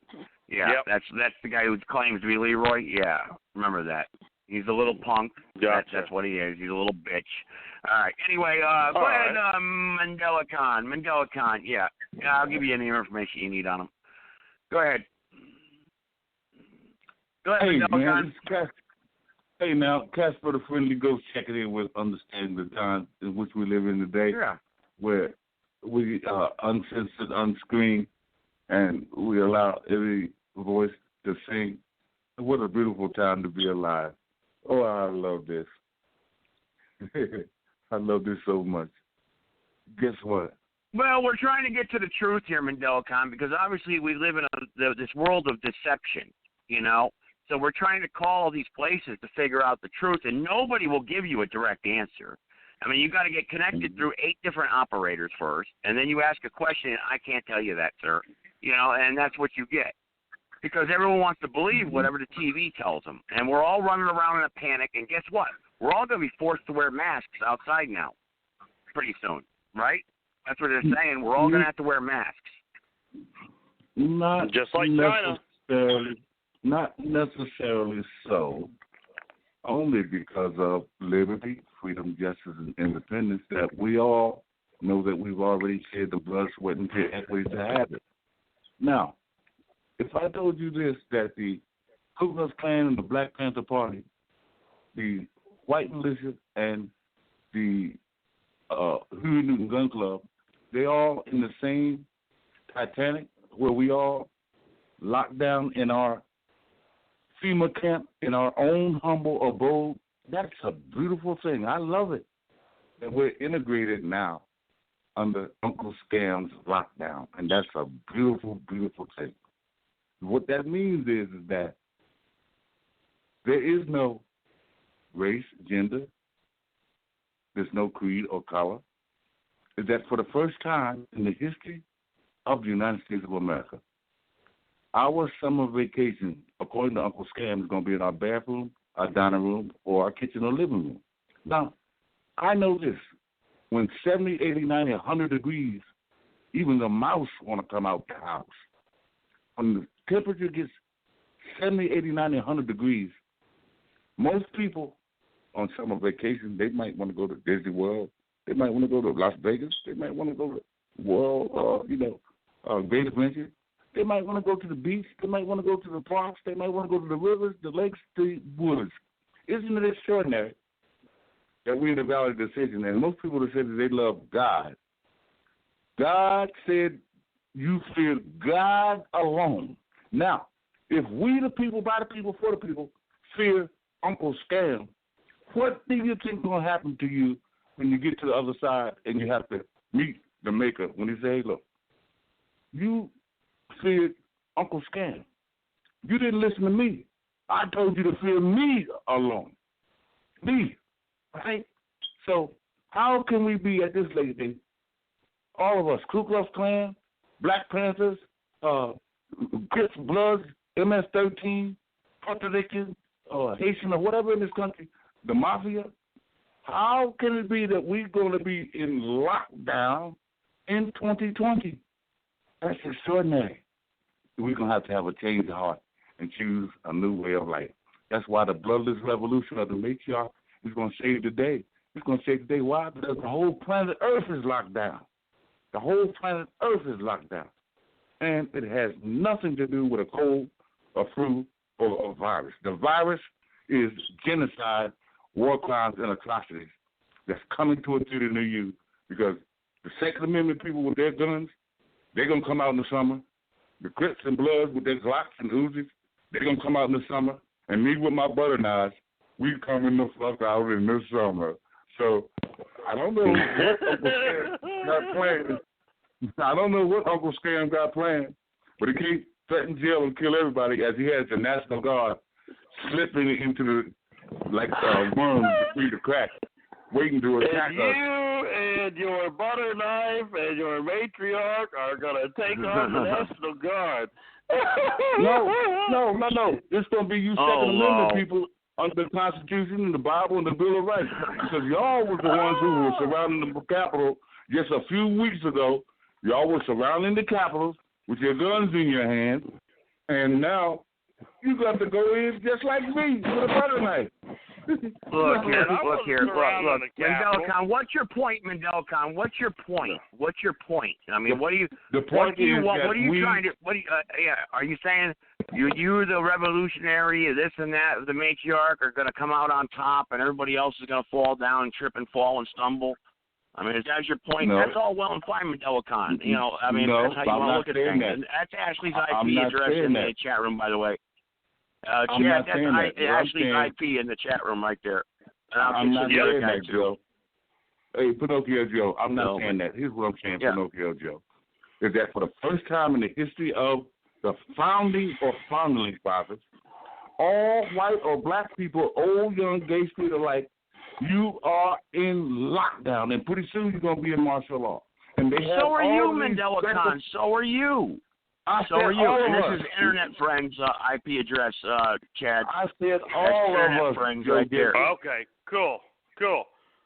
Yeah, yep. That's the guy who claims to be Leroy. Yeah, remember that. He's a little punk. Gotcha. That's what he is. He's a little bitch. All right. Anyway, go ahead, Mandela Khan. Yeah, I'll give you any information you need on him. Go ahead. Hey, Mandela Khan. Hey, now, Casper the Friendly Ghost checking in with understanding the time in which we live in today, where we are uncensored, unscreened, and we allow every voice to sing. What a beautiful time to be alive. Oh, I love this. I love this so much. Guess what? Well, we're trying to get to the truth here, Mandela Khan, because obviously we live in this world of deception, you know? So we're trying to call these places to figure out the truth, and nobody will give you a direct answer. I mean, you got to get connected through 8 different operators first, and then you ask a question, and I can't tell you that, sir. You know, and that's what you get. Because everyone wants to believe whatever the TV tells them. And we're all running around in a panic, and guess what? We're all going to be forced to wear masks outside now pretty soon, right? That's what they're saying. We're all going to have to wear masks. Not just like China. Not necessarily so. Only because of liberty, freedom, justice, and independence that we all know that we've already shed the blood, sweat, and tears to have it. Now, if I told you this, that the Ku Klux Klan and the Black Panther Party, the White Militia, and the Huey Newton Gun Club, they all in the same Titanic where we all locked down in our FEMA camp in our own humble abode. That's a beautiful thing. I love it. And we're integrated now under Uncle Scam's lockdown, and that's a beautiful, beautiful thing. What that means is that there is no race, gender, there's no creed or color. Is that for the first time in the history of the United States of America, our summer vacation, according to Uncle Scam, is going to be in our bathroom, our dining room, or our kitchen or living room. Now, I know this. When 70, 80, 90, 100 degrees, even the mouse want to come out the house. When the temperature gets 70, 80, 90, 100 degrees, most people on summer vacation, they might want to go to Disney World. They might want to go to Las Vegas. They might want to go to Great Adventure. They might want to go to the beach. They might want to go to the parks. They might want to go to the rivers, the lakes, the woods. Isn't it extraordinary that we're in the Valley of Decision, and most people have said that they love God. God said you fear God alone. Now, if we the people, by the people, for the people, fear Uncle Scam, what do you think is going to happen to you when you get to the other side and you have to meet the maker when he say, hey, look, you feared Uncle Scam. You didn't listen to me. I told you to fear me alone. Me. Right? So how can we be at this late day, all of us, Ku Klux Klan, Black Panthers, Crips, Bloods, MS-13, Puerto Rican, Haitian, or whatever in this country, the Mafia, how can it be that we're going to be in lockdown in 2020? That's extraordinary. We're going to have a change of heart and choose a new way of life. That's why the bloodless revolution of the matriarch is going to save the day. It's going to save the day. Why? Because the whole planet Earth is locked down. The whole planet Earth is locked down. And it has nothing to do with a cold, a flu, or a virus. The virus is genocide, war crimes, and atrocities that's coming to a city near you because the Second Amendment people with their guns, they're going to come out in the summer. The Crips and Bloods with their Glocks and Uzis, they're going to come out in the summer. And me with my butter knives, we coming the fuck out in the summer. So I don't know what Uncle Scam got planned. I don't know what Uncle Scam got planned, but he can't threaten jail and kill everybody as he has the National Guard slipping into the, like worms between the cracks, waiting to attack us. You and your butter knife and your matriarch are going to take on the National Guard. No. It's going to be you Second Amendment people under the Constitution and the Bible and the Bill of Rights. Because y'all was the ones who were surrounding the Capitol just a few weeks ago. Y'all were surrounding the Capitol with your guns in your hand, and now you got to go in just like me with a butter knife. Look here. Mandelcon, what's your point, Mandelcon? What's your point? I mean, what do you? The point what do you is want? that What are you trying to? What do you? Are you saying you're the revolutionary, this and that, the matriarch are going to come out on top, and everybody else is going to fall down and trip and fall and stumble? I mean, is that your point? No. That's all well and fine, Mandelcon. You know, I mean, that's how you want to look at things. That. And that's Ashley's IP address in the chat room, by the way. I'm not saying that. Ashley's IP in the chat room right there. I'm not saying that, Joe. Hey, Pinocchio Joe, I'm not saying that. Here's what I'm saying, Pinocchio Joe. Is that for the first time in the history of the founding or founding fathers, all white or black people, old, young, gay, straight alike, you are in lockdown, and pretty soon you're going to be in martial law. And they have so are you, Mandelcon. So are you. So are you. And this is Internet Friends IP address, Chad. I said all Internet of us. Friends right there. Okay, cool.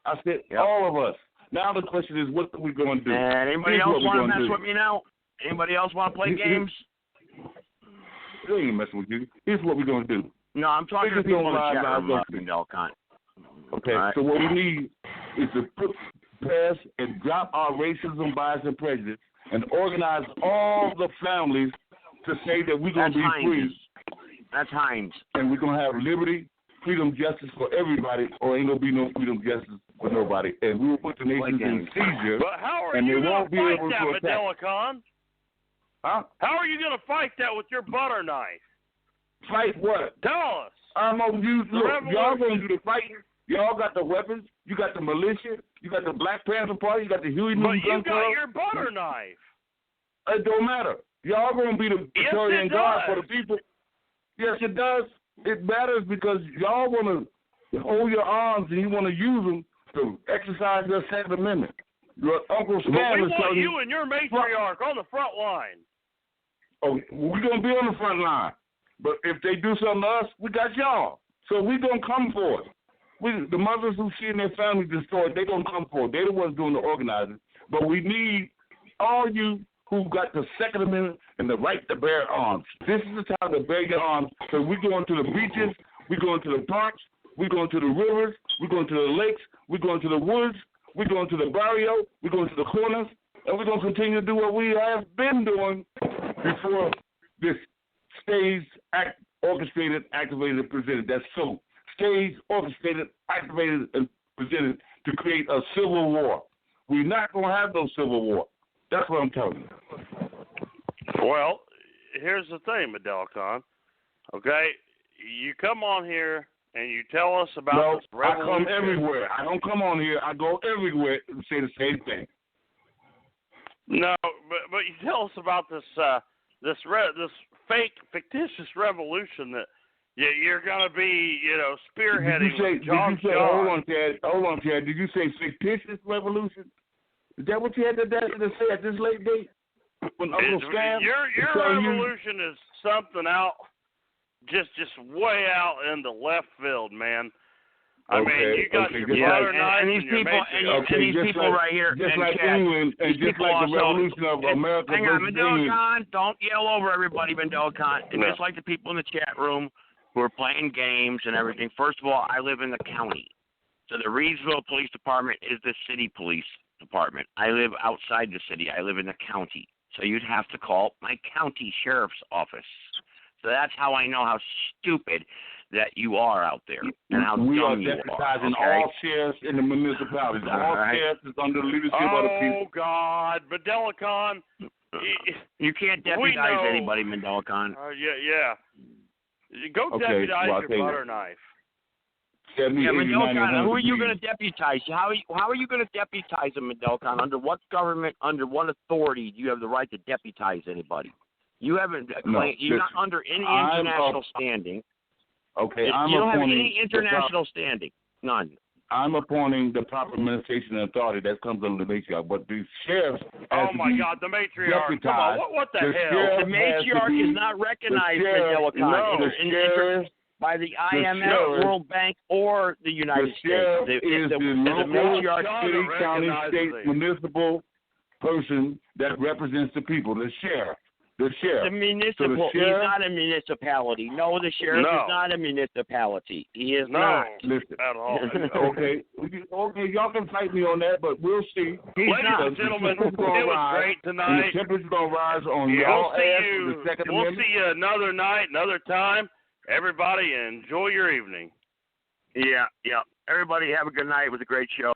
I said all of us. Now the question is, what are we going to do? And anybody else want to mess with me now? Anybody else want to play games? They ain't messing with you. Here's what we're going to do. No, I'm talking to people in the chat room, Mandelcon. Okay, so what we need is to pass and drop our racism, bias, and prejudice and organize all the families to say that we're going to be free. That's Hines. And we're going to have liberty, freedom, justice for everybody, or ain't going to be no freedom, justice for nobody. And we will put the nation in seizure. But how are and you they going won't to be fight able that, to attack. Mandela Khan? Huh? How are you going to fight that with your butter knife? Fight what? Tell us. I'm going to use, look, revolution. y'all going to do the fighting. Y'all got the weapons. You got the militia. You got the Black Panther Party. You got the Huey But Newton you Gun got Club. your butter knife. It don't matter. Y'all going to be the Praetorian Guard for the people. Yes, it does. It matters because y'all want to hold your arms and you want to use them to exercise your Second Amendment. Your Uncle But Stan we is want telling you and your matriarch on the front line. Oh, we're going to be on the front line. But if they do something to us, we got y'all. So we're going to come for it. The mothers who see their families destroyed, they're going to come for it. They're the ones doing the organizing. But we need all you who got the Second Amendment and the right to bear arms. This is the time to bear your arms. So we're going to the beaches, we're going to the parks, we're going to the rivers, we're going to the lakes, we're going to the woods, we're going to the barrio, we're going to the corners, and we're going to continue to do what we have been doing before this staged, orchestrated, activated, and presented. That's so. Staged, orchestrated, activated, and presented to create a civil war. We're not going to have no civil war. That's what I'm telling you. Well, here's the thing, Mandela Khan. Okay, you come on here and you tell us about this revolution. I come everywhere. I don't come on here. I go everywhere and say the same thing. No, but you tell us about this this fake fictitious revolution that you're going to be, spearheading. Did you say hold on, Chad. Did you say fictitious revolution? Is that what you had to say at this late date? When Uncle Sam your revolution is something out, just way out in the left field, man. I mean, you got your butter knife and these people, and these people right here, just and like Chad, England, and just like the revolution of America hang on, versus Mandela England. Khan, don't yell over everybody, Mandela Khan. And just like the people in the chat room who are playing games and everything. First of all, I live in the county, so the Reedsville Police Department is the city police department. I live outside the city. I live in the county, so you'd have to call my county sheriff's office. So that's how I know how stupid that you are out there and how we dumb you are deputizing are. Okay? all sheriffs in the municipalities. All sheriffs is under the leadership of the people. Oh, God. Mandela Khan. You can't deputize anybody, Mandela Khan. Yeah. Go deputize your butter knife. Yeah, Mandela Khan, who are you going to deputize? How are you going to deputize them, Mandela Khan? Under what government, under what authority do you have the right to deputize anybody? You haven't you're not under any international standing. Okay, you don't have any international standing. None. I'm appointing the proper administration and authority that comes under the matriarch, but the sheriffs. Oh my God, the matriarch! Come on, what the hell? The matriarch is not recognized, Mandela Khan, by the IMF, World Bank, or the United States. The matriarch, city, county, state, municipal person that represents the people. The sheriff. The sheriff. The municipal. He's not a municipality. No, the sheriff is not a municipality. He is not. Listen. At all. Okay, y'all can fight me on that, but we'll see. Ladies and gentlemen, it was great tonight. The temperature's going to rise on y'all ass for the Second Amendment. We'll see you another night, another time. Everybody, enjoy your evening. Yeah. Everybody have a good night. It was a great show.